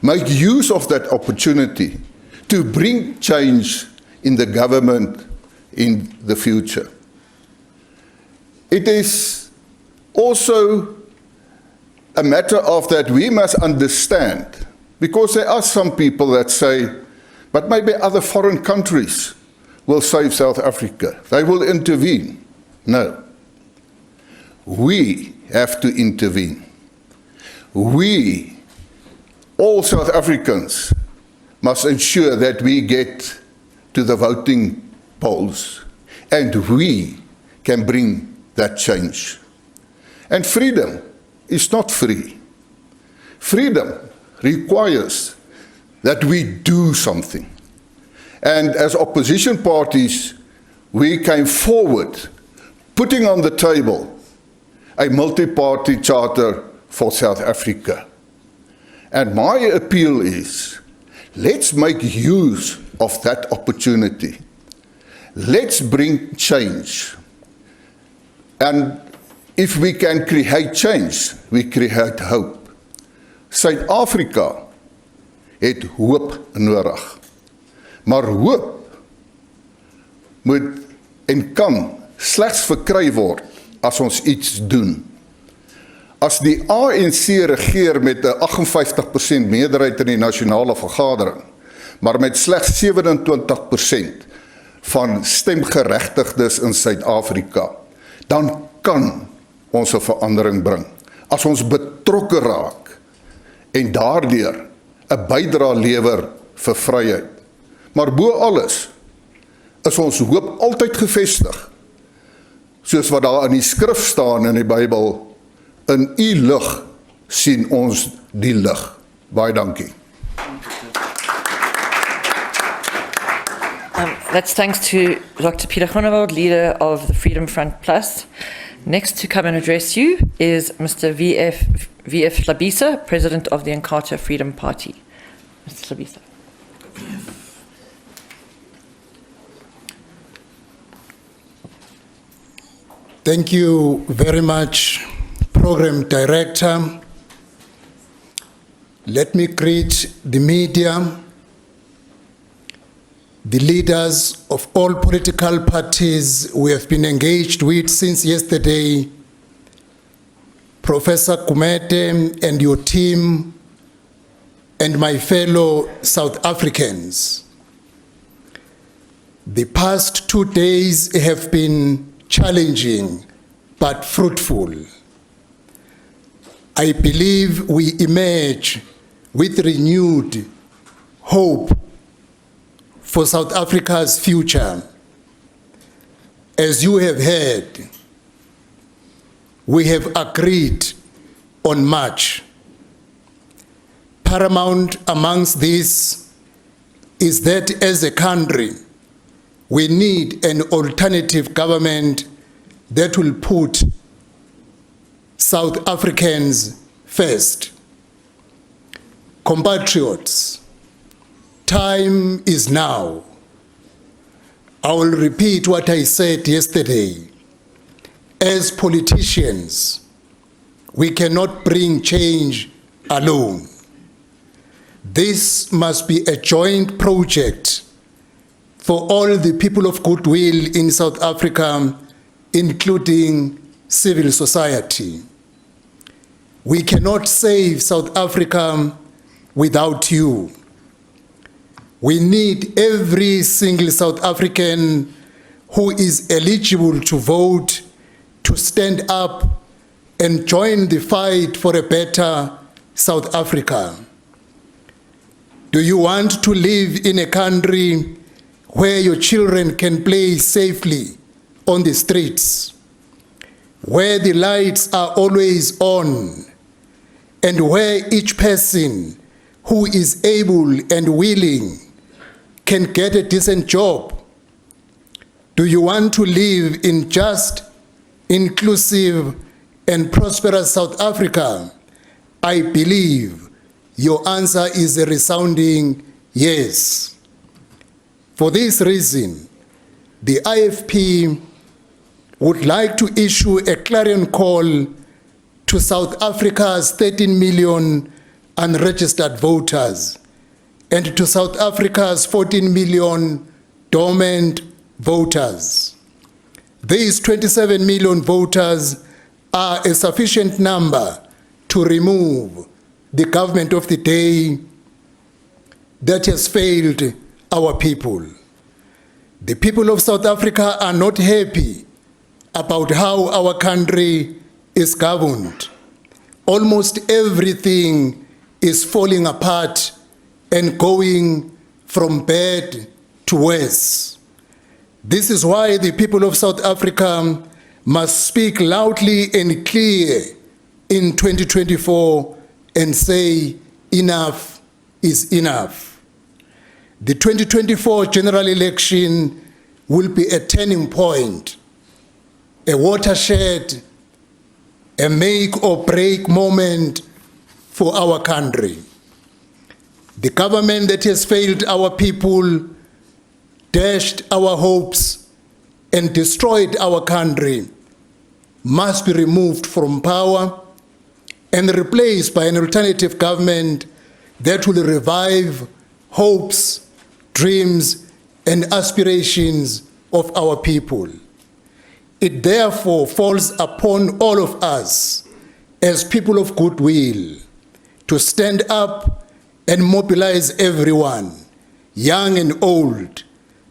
Make use of that opportunity to bring change in the government in the future. It is also a matter of that we must understand, because there are some people that say, but maybe other foreign countries will save South Africa. They will intervene. No. We have to intervene. We, all South Africans, must ensure that we get to the voting polls, and we can bring that change. And freedom is not free. Freedom requires that we do something. And as opposition parties, we came forward, putting on the table a multi-party charter for South Africa. And my appeal is, let's make use of that opportunity. Let's bring change. And if we can create change, we create hope. Suid-Afrika het hoop nodig. Maar hoop moet en kan slegs verkry word as ons iets doen. As die ANC regeer met 'n 58% meerderheid in die nasionale vergadering, maar met slegs 27% van stemgeregtigdes in Suid-Afrika, dan kan ons 'n verandering bring. As ons betrokke raak en daardeur 'n bydrae lewer vir vryheid. Maar bo alles is ons hoop altyd gevestig, soos wat daar in die skrif staan in die Bybel, in u lig sien ons die lig. Baie dankie. That's thanks to Dr. Peter Groenewald, leader of the Freedom Front Plus. Next to come and address you is Mr. V.F. Hlabisa, President of the Inkatha Freedom Party. Mr. Hlabisa. Thank you very much, Program Director. Let me greet the media, the leaders of all political parties we have been engaged with since yesterday, Professor Kumete and your team, and my fellow South Africans. The past 2 days have been challenging but fruitful. I believe we emerge with renewed hope for South Africa's future. As you have heard, we have agreed on much. Paramount amongst this is that as a country, we need an alternative government that will put South Africans first. Compatriots, time is now. I will repeat what I said yesterday. As politicians, we cannot bring change alone. This must be a joint project for all the people of goodwill in South Africa, including civil society. We cannot save South Africa without you. We need every single South African who is eligible to vote to stand up and join the fight for a better South Africa. Do you want to live in a country where your children can play safely on the streets, where the lights are always on, and where each person who is able and willing can get a decent job? Do you want to live in just, inclusive, and prosperous South Africa? I believe your answer is a resounding yes. For this reason, the IFP would like to issue a clarion call to South Africa's 13 million unregistered voters and to South Africa's 14 million dormant voters. These 27 million voters are a sufficient number to remove the government of the day that has failed our people. The people of South Africa are not happy about how our country is governed. Almost everything is falling apart and going from bad to worse. This is why the people of South Africa must speak loudly and clear in 2024 and say enough is enough. The 2024 general election will be a turning point, a watershed, a make or break moment for our country. The government that has failed our people, dashed our hopes, and destroyed our country must be removed from power and replaced by an alternative government that will revive hopes, dreams, and aspirations of our people. It therefore falls upon all of us as people of goodwill to stand up and mobilize everyone, young and old.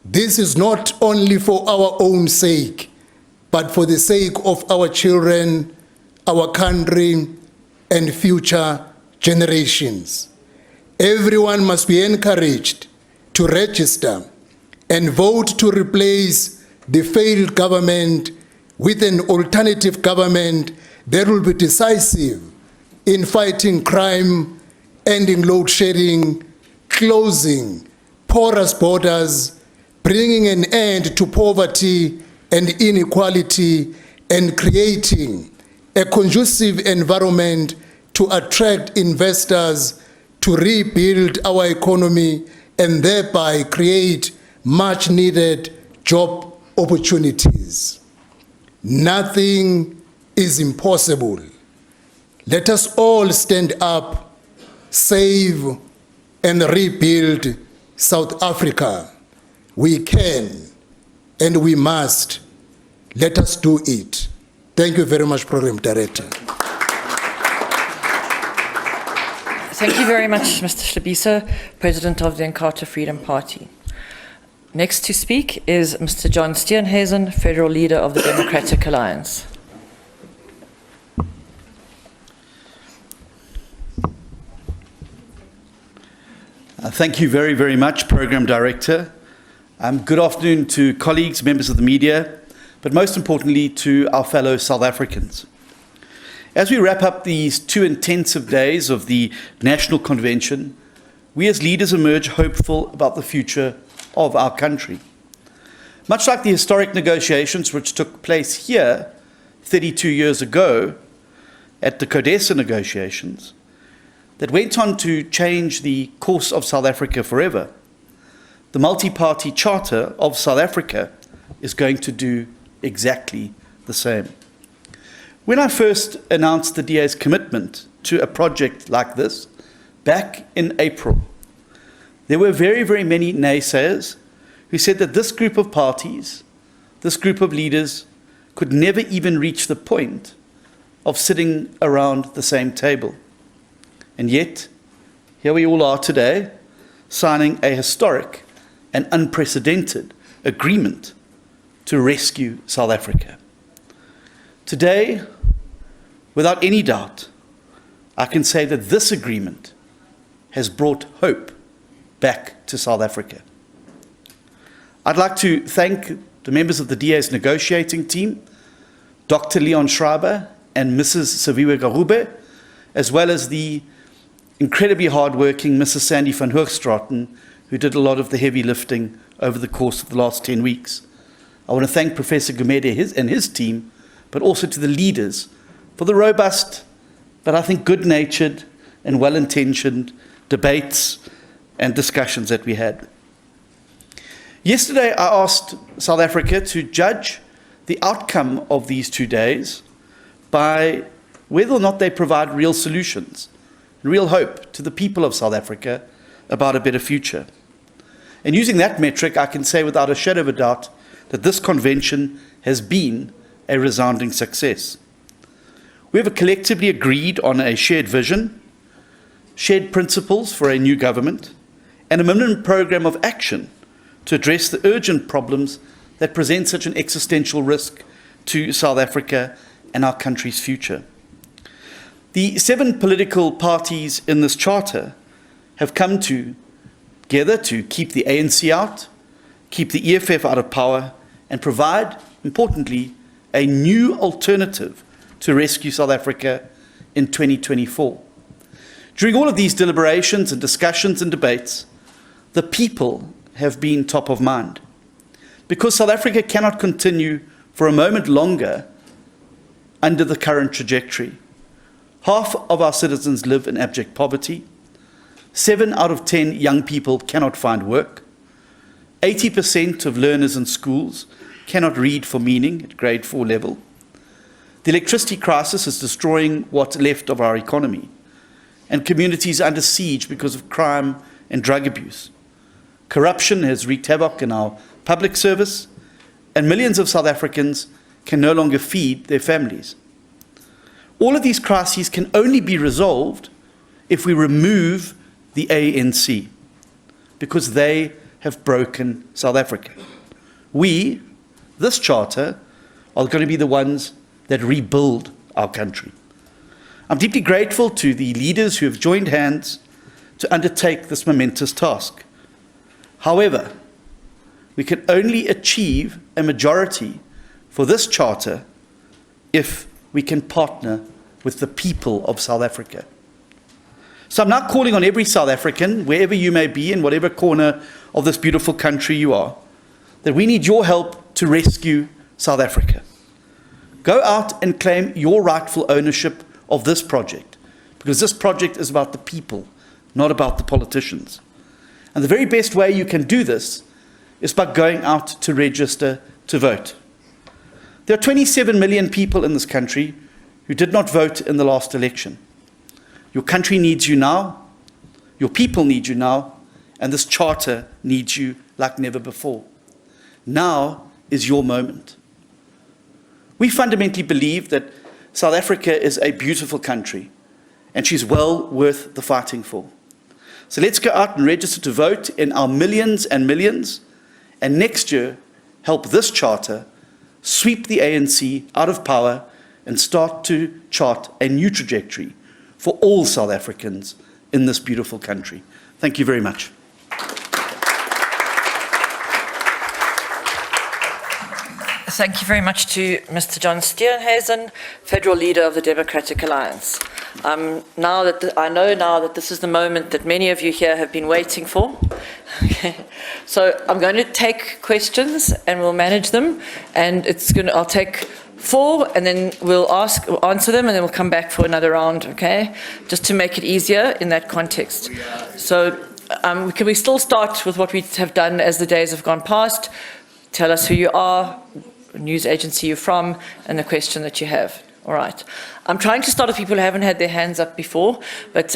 This is not only for our own sake, but for the sake of our children, our country, and future generations. Everyone must be encouraged to register and vote to replace the failed government with an alternative government that will be decisive in fighting crime, ending load shedding, closing porous borders, bringing an end to poverty and inequality, and creating a conducive environment to attract investors to rebuild our economy and thereby create much needed job opportunities. Nothing is impossible. Let us all stand up, save and rebuild South Africa. We can and we must. Let us do it. Thank you very much, Program Director. Thank you very much, Mr. Shlabisa, President of the Inkatha Freedom Party. Next to speak is Mr. John Steenhuisen, Federal Leader of the Democratic Alliance. Thank you very, very much, Program Director. Good afternoon to colleagues, members of the media, but most importantly to our fellow South Africans. As we wrap up these 2 intensive days of the National Convention, we as leaders emerge hopeful about the future of our country. Much like the historic negotiations which took place here 32 years ago at the CODESA negotiations, that went on to change the course of South Africa forever, the multi-party charter of South Africa is going to do exactly the same. When I first announced the DA's commitment to a project like this, back in April, there were very, very many naysayers who said that this group of parties, this group of leaders, could never even reach the point of sitting around the same table. And yet, here we all are today, signing a historic and unprecedented agreement to rescue South Africa. Today, without any doubt, I can say that this agreement has brought hope back to South Africa. I'd like to thank the members of the DA's negotiating team, Dr. Leon Schreiber and Mrs. Saviwe Garube, as well as the incredibly hardworking Mrs. Sandy van Hoogstraten, who did a lot of the heavy lifting over the course of the last 10 weeks. I want to thank Professor Gumede and his team, but also to the leaders for the robust, but I think good-natured and well-intentioned debates and discussions that we had. Yesterday, I asked South Africa to judge the outcome of these 2 days by whether or not they provide real solutions, real hope to the people of South Africa about a better future. And using that metric, I can say without a shadow of a doubt that this convention has been a resounding success. We have collectively agreed on a shared vision, shared principles for a new government, and a minimum program of action to address the urgent problems that present such an existential risk to South Africa and our country's future. The 7 political parties in this charter have come together to keep the ANC out, keep the EFF out of power, and provide, importantly, a new alternative to rescue South Africa in 2024. During all of these deliberations and discussions and debates, the people have been top of mind. Because South Africa cannot continue for a moment longer under the current trajectory. Half of our citizens live in abject poverty. 7 out of 10 young people cannot find work. 80% of learners in schools cannot read for meaning at grade 4 level. The electricity crisis is destroying what's left of our economy, and communities are under siege because of crime and drug abuse. Corruption has wreaked havoc in our public service, and millions of South Africans can no longer feed their families. All of these crises can only be resolved if we remove the ANC, because they have broken South Africa. We, this charter, are going to be the ones that rebuild our country. I'm deeply grateful to the leaders who have joined hands to undertake this momentous task. However, we can only achieve a majority for this charter if we can partner with the people of South Africa. So I'm now calling on every South African, wherever you may be, in whatever corner of this beautiful country you are, that we need your help to rescue South Africa. Go out and claim your rightful ownership of this project, because this project is about the people, not about the politicians. And the very best way you can do this is by going out to register to vote. There are 27 million people in this country who did not vote in the last election. Your country needs you now, your people need you now, and this charter needs you like never before. Now is your moment. We fundamentally believe that South Africa is a beautiful country, and she's well worth the fighting for. So let's go out and register to vote in our millions and millions, and next year help this charter sweep the ANC out of power and start to chart a new trajectory for all South Africans in this beautiful country. Thank you very much. Thank you very much to Mr. John Steenhuisen, Federal Leader of the Democratic Alliance. I know now that this is the moment that many of you here have been waiting for. So I'm going to take questions and we'll manage them, and I'll take 4 and then we'll answer them, and then we'll come back for another round, okay? Just to make it easier in that context. So can we still start with what we have done as the days have gone past? Tell us who you are, news agency you're from, and the question that you have. All right. I'm trying to start with people who haven't had their hands up before, but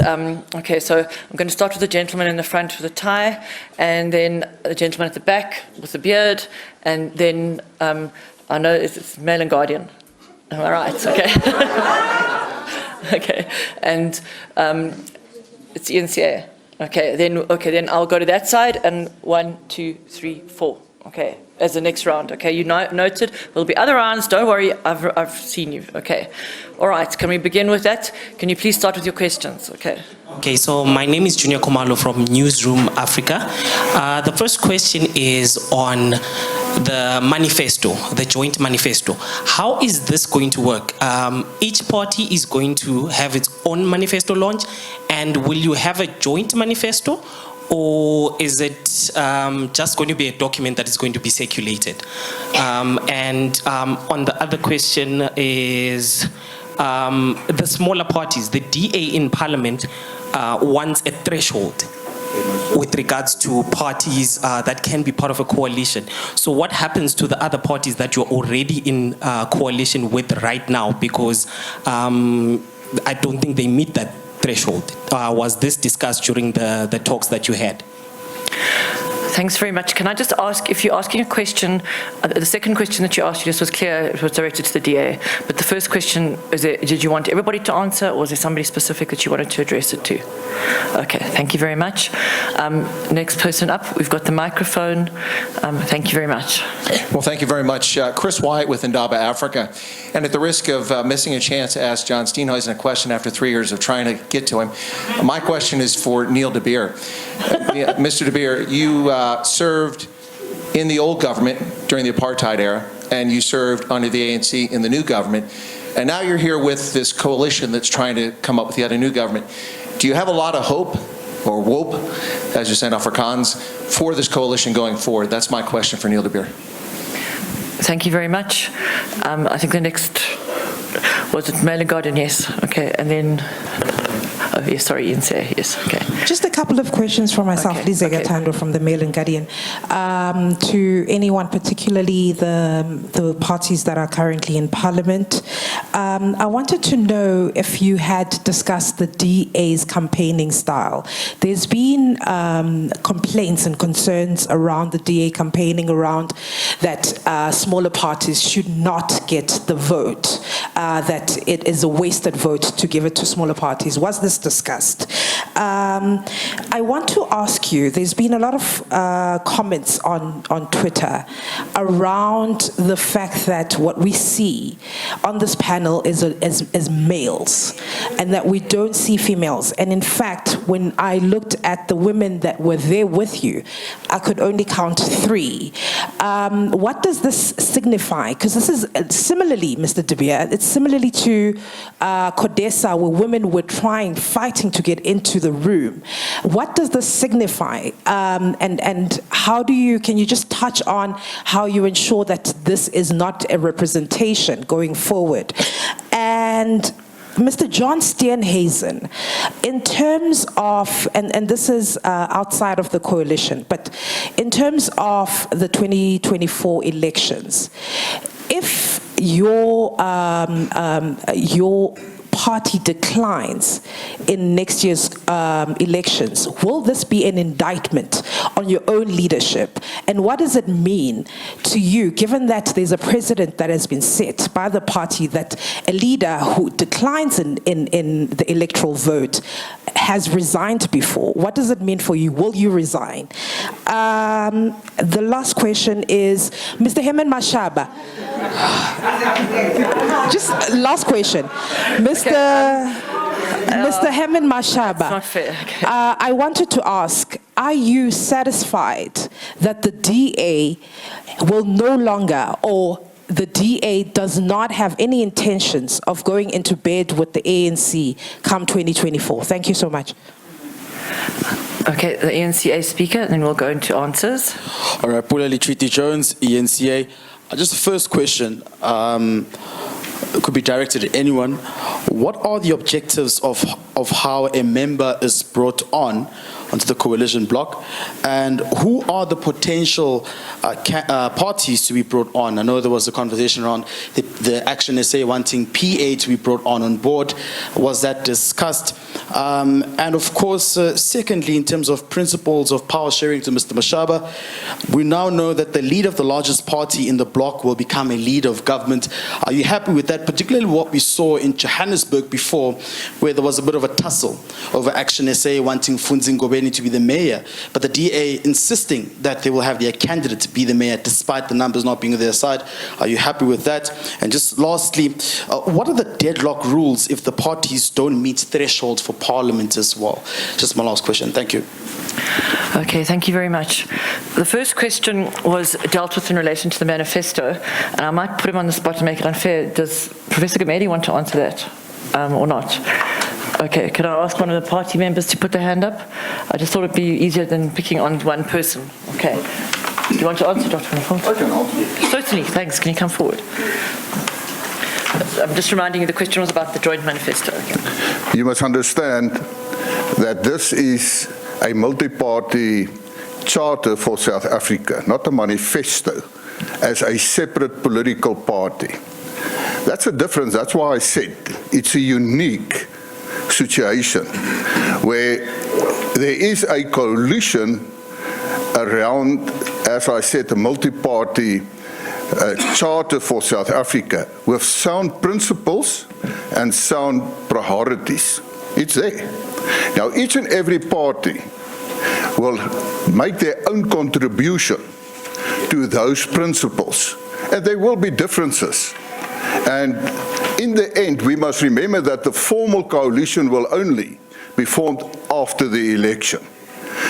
okay, so I'm going to start with the gentleman in the front with the tie, and then the gentleman at the back with the beard, and then I know it's Mail and Guardian. Am I right? Okay. Okay, and it's NCA. Okay, then I'll go to that side, and 1, 2, 3, 4. Okay, as the next round. Okay, you noted. There'll be other rounds. Don't worry, I've seen you. Okay, all right. Can we begin with that? Can you please start with your questions? Okay. Okay, so my name is Junior Komalo from Newsroom Africa. The first question is on the manifesto, the joint manifesto. How is this going to work? Each party is going to have its own manifesto launch, and will you have a joint manifesto? Or is it just going to be a document that is going to be circulated? And on the other question is the smaller parties, the DA in Parliament wants a threshold with regards to parties that can be part of a coalition. So what happens to the other parties that you're already in coalition with right now? Because I don't think they meet that threshold. Was this discussed during the talks that you had? Thanks very much. Can I just ask, if you're asking a question, the second question that you asked, just was clear, it was directed to the DA. But the first question, did you want everybody to answer, or was there somebody specific that you wanted to address it to? Okay, thank you very much. Next person up, we've got the microphone. Thank you very much. Well, thank you very much. Chris Wyatt with Indaba Africa. And at the risk of missing a chance to ask John Steenhuisen a question after 3 years of trying to get to him, my question is for Neil de Beer. Mr. de Beer, you served in the old government during the apartheid era, and you served under the ANC in the new government, and now you're here with this coalition that's trying to come up with yet a new government. Do you have a lot of hope, or hoop, as you say in Afrikaans, for this coalition going forward? That's my question for Neil de Beer. Thank you very much. I think the next, was it Mail and Guardian? Yes. Okay, and then, oh yes, sorry, Inse, yes, okay. Just a couple of questions from myself, Lizega Tando from the Mail and Guardian. To anyone, particularly the parties that are currently in Parliament. I wanted to know if you had discussed the DA's campaigning style. There's been complaints and concerns around the DA campaigning around that smaller parties should not get the vote, that it is a wasted vote to give it to smaller parties. Was this discussed? I want to ask you, there's been a lot of comments on Twitter around the fact that what we see on this panel is males, and that we don't see females. And in fact, when I looked at the women that were there with you, I could only count 3. What does this signify? Because this is similarly, Mr. De Beer, it's similarly to Codesa, where women were fighting to get into the room. What does this signify? And how can you just touch on how you ensure that this is not a representation going forward? And Mr. John Steenhuisen, in terms of, and this is outside of the coalition, but in terms of the 2024 elections, if your party declines in next year's elections, will this be an indictment on your own leadership? And what does it mean to you, given that there's a precedent that has been set by the party that a leader who declines in the electoral vote has resigned before? What does it mean for you? Will you resign? The last question is, Mr. Herman Mashaba. Just last question. Mr. Herman Mashaba, that's not fair. Okay. I wanted to ask, are you satisfied that the DA will no longer, or the DA does not have any intentions of going into bed with the ANC come 2024? Thank you so much. Okay, the ENCA speaker, and then we'll go into answers. All right, Puleli Treaty Jones, ENCA. Just the first question. Could be directed at anyone. What are the objectives of how a member is brought on onto the coalition bloc? And who are the potential parties to be brought on? I know there was a conversation around the ActionSA wanting PA to be brought on board. Was that discussed? And of course, secondly, in terms of principles of power sharing to Mr. Mashaba, we now know that the lead of the largest party in the bloc will become a lead of government. Are you happy with that, particularly what we saw in Johannesburg before, where there was a bit of a tussle over ActionSA wanting Funzi Ngobeni to be the mayor, but the DA insisting that they will have their candidate to be the mayor despite the numbers not being on their side? Are you happy with that? And just lastly, what are the deadlock rules if the parties don't meet thresholds for parliament as well? Just my last question. Thank you. Okay, thank you very much. The first question was dealt with in relation to the manifesto, and I might put him on the spot to make it unfair. Does Professor Gamedi want to answer that or not? Okay, can I ask one of the party members to put their hand up? I just thought it'd be easier than picking on one person. Okay. Do you want to answer, Dr. Van Holt? I can answer. Certainly, thanks. Can you come forward? I'm just reminding you the question was about the joint manifesto. Okay. You must understand that this is a multi-party charter for South Africa, not a manifesto, as a separate political party. That's a difference. That's why I said it's a unique situation where there is a coalition around, as I said, a multi-party charter for South Africa with sound principles and sound priorities. It's there. Now, each and every party will make their own contribution to those principles, and there will be differences. And in the end, we must remember that the formal coalition will only be formed after the election.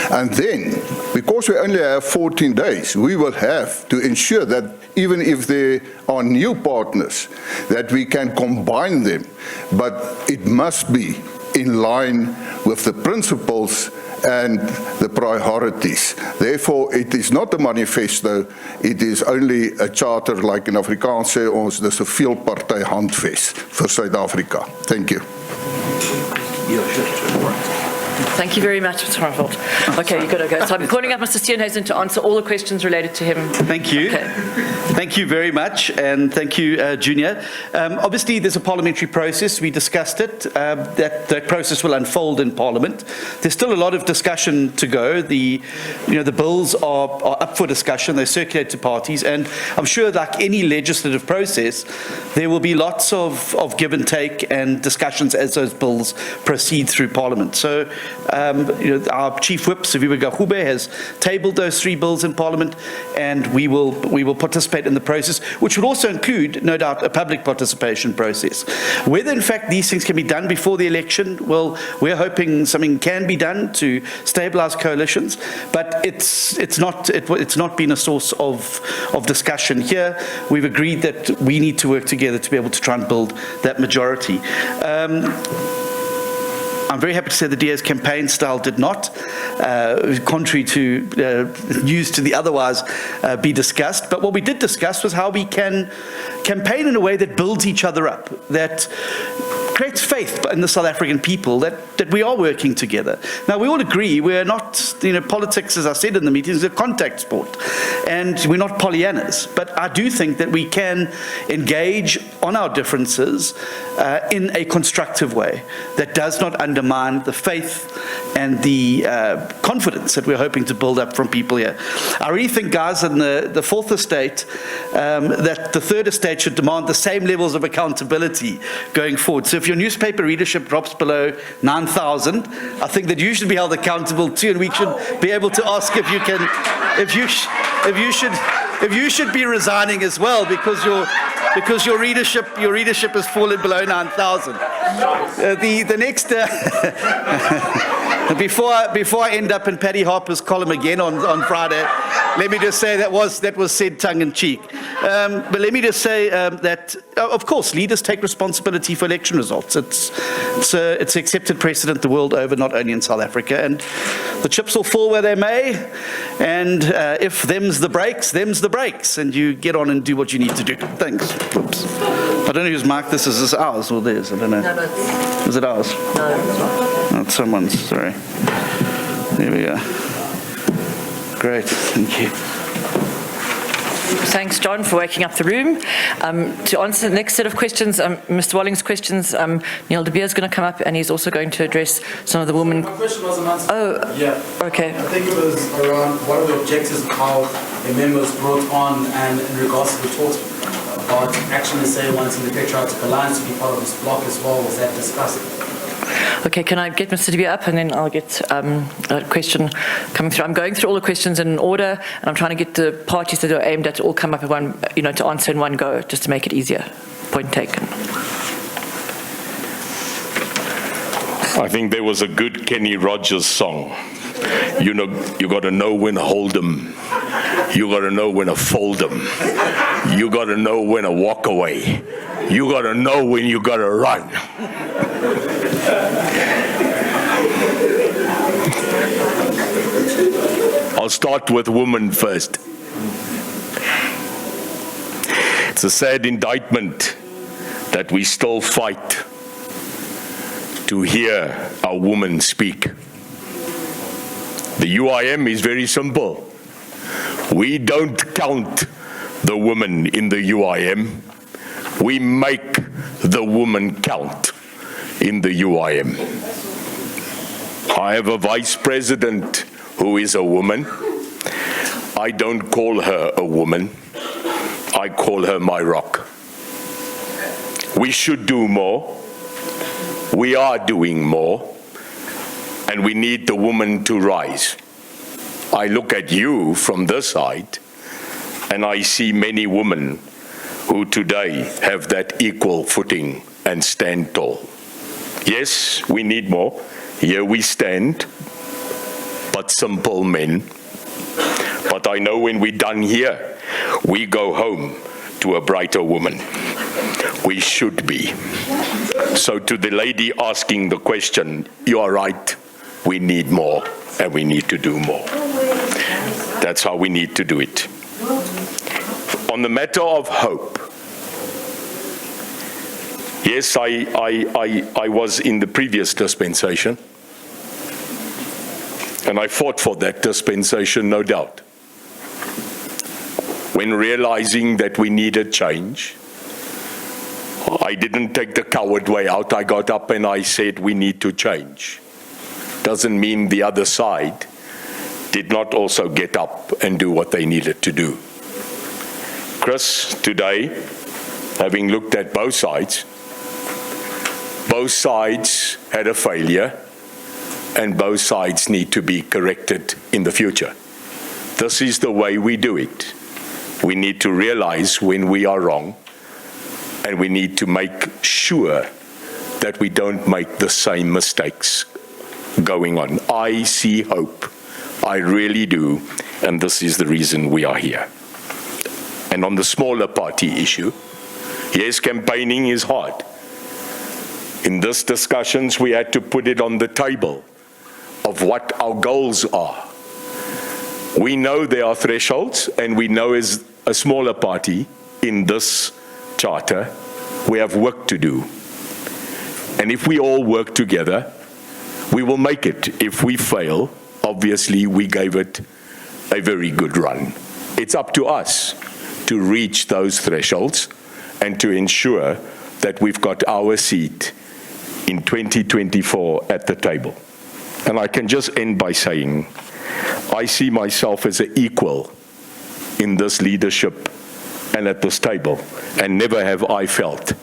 And then, because we only have 14 days, we will have to ensure that even if there are new partners, that we can combine them, but it must be in line with the principles and the priorities. Therefore, it is not a manifesto, it is only a charter, like in Afrikaans sê ons, dis 'n veelparty handves vir Suid-Afrika. Thank you. Thank you very much, Mr. Van Holt. Okay, you've got to go. So I'm calling up Mr. Steenhuisen to answer all the questions related to him. Thank you. Okay. Thank you very much, and thank you, Junior. Obviously, there's a parliamentary process. We discussed it. That process will unfold in Parliament. There's still a lot of discussion to go. The bills are up for discussion. They circulate to parties, and I'm sure, like any legislative process, there will be lots of give and take and discussions as those bills proceed through Parliament. So, our Chief Whip, Siviwe Gahube, has tabled those 3 bills in Parliament, and we will participate in the process, which will also include, no doubt, a public participation process. Whether, in fact, these things can be done before the election, well, we're hoping something can be done to stabilize coalitions, but it's not been a source of discussion here. We've agreed that we need to work together to be able to try and build that majority. I'm very happy to say the DA's campaign style did not, contrary to news to the otherwise, be discussed. But what we did discuss was how we can campaign in a way that builds each other up, that creates faith in the South African people that we are working together. Now, we all agree we're not, politics, as I said in the meeting, is a contact sport, and we're not Pollyannas. But I do think that we can engage on our differences in a constructive way that does not undermine the faith and the confidence that we're hoping to build up from people here. I really think, guys, in the fourth estate, that the third estate should demand the same levels of accountability going forward. So if your newspaper readership drops below 9,000, I think that you should be held accountable too, and we should be able to ask if you should be resigning as well, because your readership has fallen below 9,000. The next before I end up in Paddy Harper's column again on Friday, let me just say that was said tongue in cheek. But let me just say that of course leaders take responsibility for election results. It's accepted precedent the world over, not only in South Africa, and the chips will fall where they may. And if them's the breaks, and you get on and do what you need to do. Thanks. Oops. I don't know who's marked this. Is this ours or theirs? I don't know. No, Is it ours? No, it's not. Oh, it's someone's. Sorry. There we go. Great, thank you. Thanks, John, for waking up the room. To answer the next set of questions, Mr. Walling's questions, Neil de Beer is going to come up and he's also going to address some of the women. My question wasn't answered. Oh, yeah. Okay. I think it was around what are the objectives of how the members brought on and in regards to the talks about ActionSA wanting the Patriotic Alliance to be part of this bloc as well. Was that discussed? Okay, can I get Mr. de Beer up and then I'll get a question coming through. I'm going through all the questions in order and I'm trying to get the parties that are aimed at to all come up at one, to answer in one go, just to make it easier. Point taken. I think there was a good Kenny Rogers song. You got to know when to hold them. You got to know when to fold them. You got to know when to walk away. You got to know when you got to run. I'll start with women first. It's a sad indictment that we still fight to hear a woman speak. The UIM is very simple. We don't count the women in the UIM. We make the woman count in the UIM. I have a vice president who is a woman. I don't call her a woman. I call her my rock. We should do more. We are doing more. And we need the woman to rise. I look at you from this side, and I see many women who today have that equal footing and stand tall. Yes, we need more. Here we stand, but simple men. But I know when we're done here, we go home to a brighter woman. We should be. So to the lady asking the question, you are right, we need more and we need to do more. That's how we need to do it. On the matter of hope, yes, I was in the previous dispensation, and I fought for that dispensation, no doubt. When realizing that we needed change, I didn't take the coward way out. I got up and I said, we need to change. Doesn't mean the other side did not also get up and do what they needed to do. Chris, today, having looked at both sides had a failure, and both sides need to be corrected in the future. This is the way we do it. We need to realize when we are wrong, and we need to make sure that we don't make the same mistakes going on. I see hope. I really do, and this is the reason we are here. And on the smaller party issue, yes, campaigning is hard. In these discussions, we had to put it on the table of what our goals are. We know there are thresholds, and we know as a smaller party in this charter, we have work to do. And if we all work together, we will make it. If we fail, obviously we gave it a very good run. It's up to us to reach those thresholds and to ensure that we've got our seat in 2024 at the table. And I can just end by saying, I see myself as an equal in this leadership and at this table, and never have I felt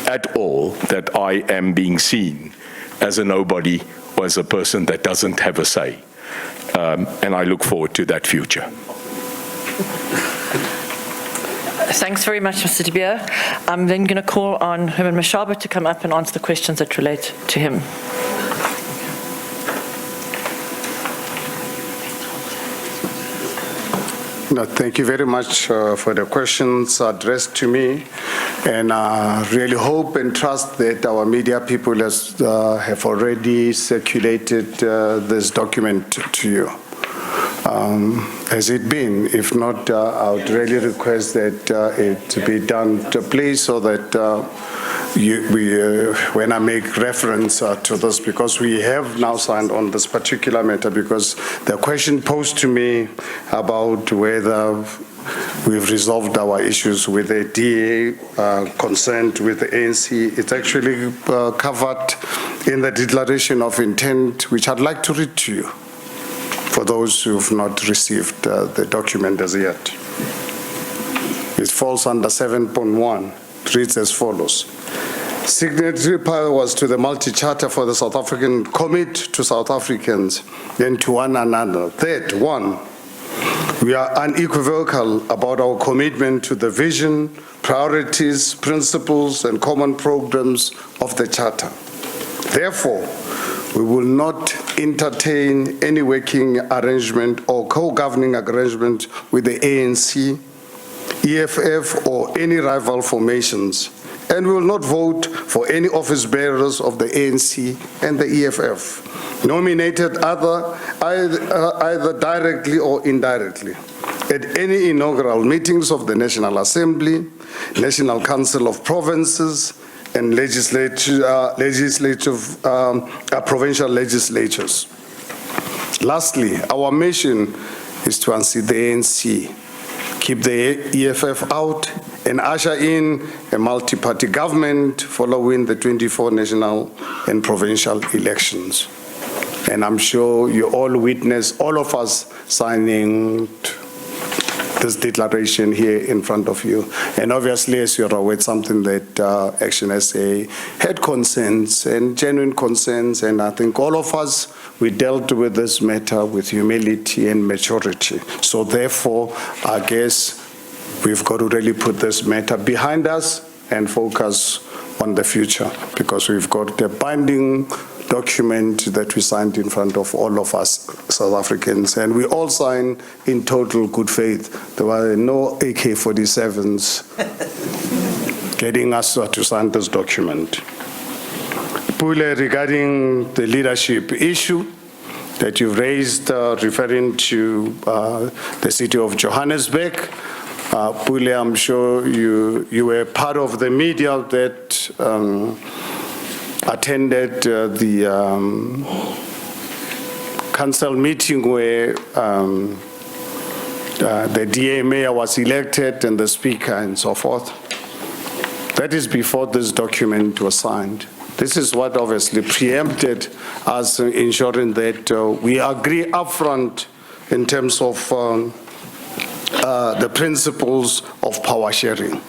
at all that I am being seen as a nobody or as a person that doesn't have a say. And I look forward to that future. Thanks very much, Mr. de Beer. I'm then going to call on Herman Mashaba to come up and answer the questions that relate to him. No, thank you very much for the questions addressed to me, and I really hope and trust that our media people have already circulated this document to you. Has it been? If not, I would really request that it be done, please, so that when I make reference to this, because we have now signed on this particular matter, because the question posed to me about whether we've resolved our issues with the DA, concerned with the ANC, it's actually covered in the declaration of intent, which I'd like to read to you, for those who've not received the document as yet. It falls under 7.1. It reads as follows. Signatory powers to the multi-charter for the South African commit to South Africans and to one another. That, one, we are unequivocal about our commitment to the vision, priorities, principles, and common programs of the Charter. Therefore, we will not entertain any working arrangement or co-governing arrangement with the ANC, EFF, or any rival formations, and we will not vote for any office bearers of the ANC and the EFF, nominated either directly or indirectly, at any inaugural meetings of the National Assembly, National Council of Provinces, and provincial legislatures. Lastly, our mission is to unseat the ANC, keep the EFF out, and usher in a multi-party government following the 24 national and provincial elections. And I'm sure you all witnessed all of us signing this declaration here in front of you. And obviously, as you're aware, it's something that ActionSA had concerns and genuine concerns, and I think all of us, we dealt with this matter with humility and maturity. So therefore, I guess we've got to really put this matter behind us and focus on the future, because we've got a binding document that we signed in front of all of us South Africans, and we all signed in total good faith. There were no AK-47s getting us to sign this document. Pule, regarding the leadership issue that you raised, referring to the city of Johannesburg, Pule, I'm sure you were part of the media that attended the council meeting where the DA mayor was elected and the speaker and so forth. That is before this document was signed. This is what obviously preempted us, ensuring that we agree upfront in terms of the principles of power sharing.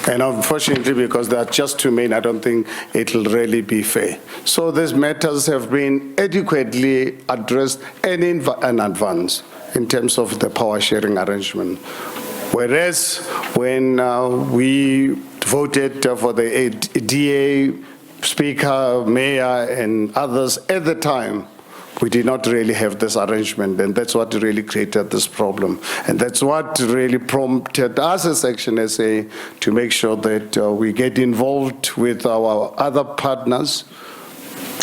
And unfortunately, because there are just too many, I don't think it will really be fair. So these matters have been adequately addressed and in advance in terms of the power sharing arrangement. Whereas when we voted for the DA, Speaker, Mayor, and others at the time, we did not really have this arrangement, and that's what really created this problem. And that's what really prompted us as ActionSA to make sure that we get involved with our other partners,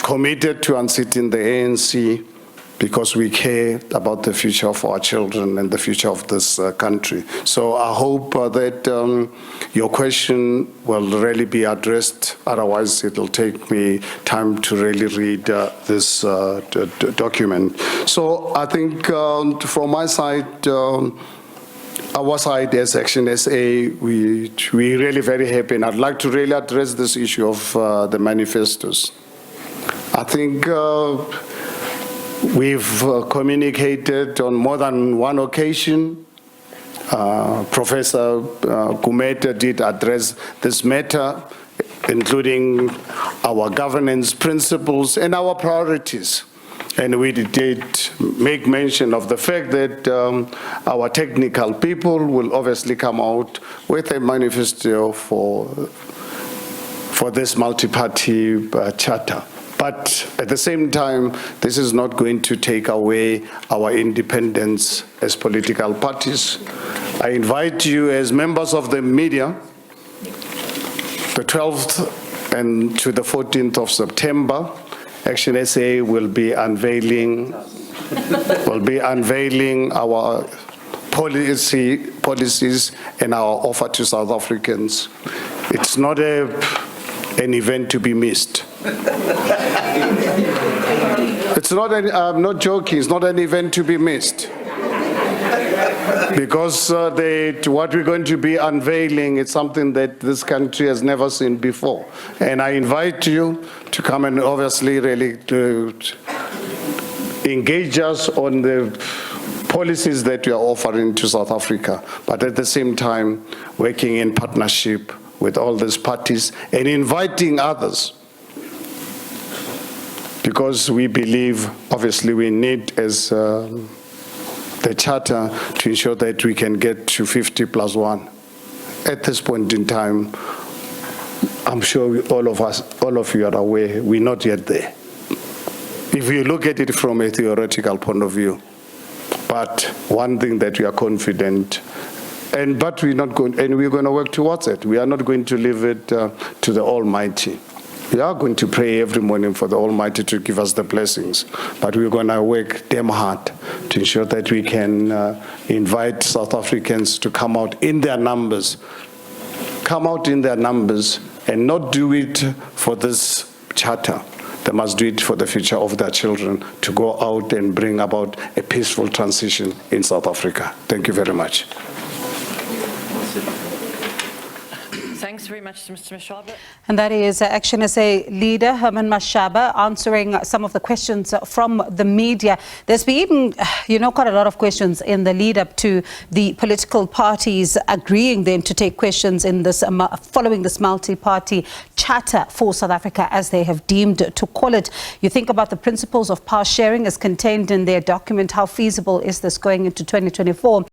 committed to unseating the ANC, because we care about the future of our children and the future of this country. So I hope that your question will really be addressed. Otherwise, it'll take me time to really read this document. So I think from my side, our side as ActionSA, we really very happy, and I'd like to really address this issue of the manifestos. I think we've communicated on more than one occasion. Professor Gumede did address this matter, including our governance principles and our priorities. And we did make mention of the fact that our technical people will obviously come out with a manifesto for this multi-party charter. But at the same time, this is not going to take away our independence as political parties. I invite you as members of the media, the 12th and to the 14th of September, ActionSA will be unveiling our policies and our offer to South Africans. It's not a an event to be missed. It's not, I'm not joking, it's not an event to be missed. Because what we're going to be unveiling is something that this country has never seen before. And I invite you to come and obviously really to engage us on the policies that we are offering to South Africa, but at the same time working in partnership with all these parties and inviting others. Because we believe, obviously, we need as the Charter to ensure that we can get to 50+1. At this point in time, I'm sure all of you are aware, we're not yet there. If you look at it from a theoretical point of view, but one thing that we are confident, but we're not going, and we're going to work towards it. We are not going to leave it to the Almighty. We are going to pray every morning for the Almighty to give us the blessings, but we're going to work damn hard to ensure that we can invite South Africans to come out in their numbers. Come out in their numbers and not do it for this charter. They must do it for the future of their children, to go out and bring about a peaceful transition in South Africa. Thank you very much. Thanks very much, Mr. Mashaba. And that is ActionSA leader Herman Mashaba answering some of the questions from the media. There's been, quite a lot of questions in the lead up to the political parties agreeing then to take questions in this following this multi-party charter for South Africa, as they have deemed to call it. You think about the principles of power sharing as contained in their document. How feasible is this going into 2024?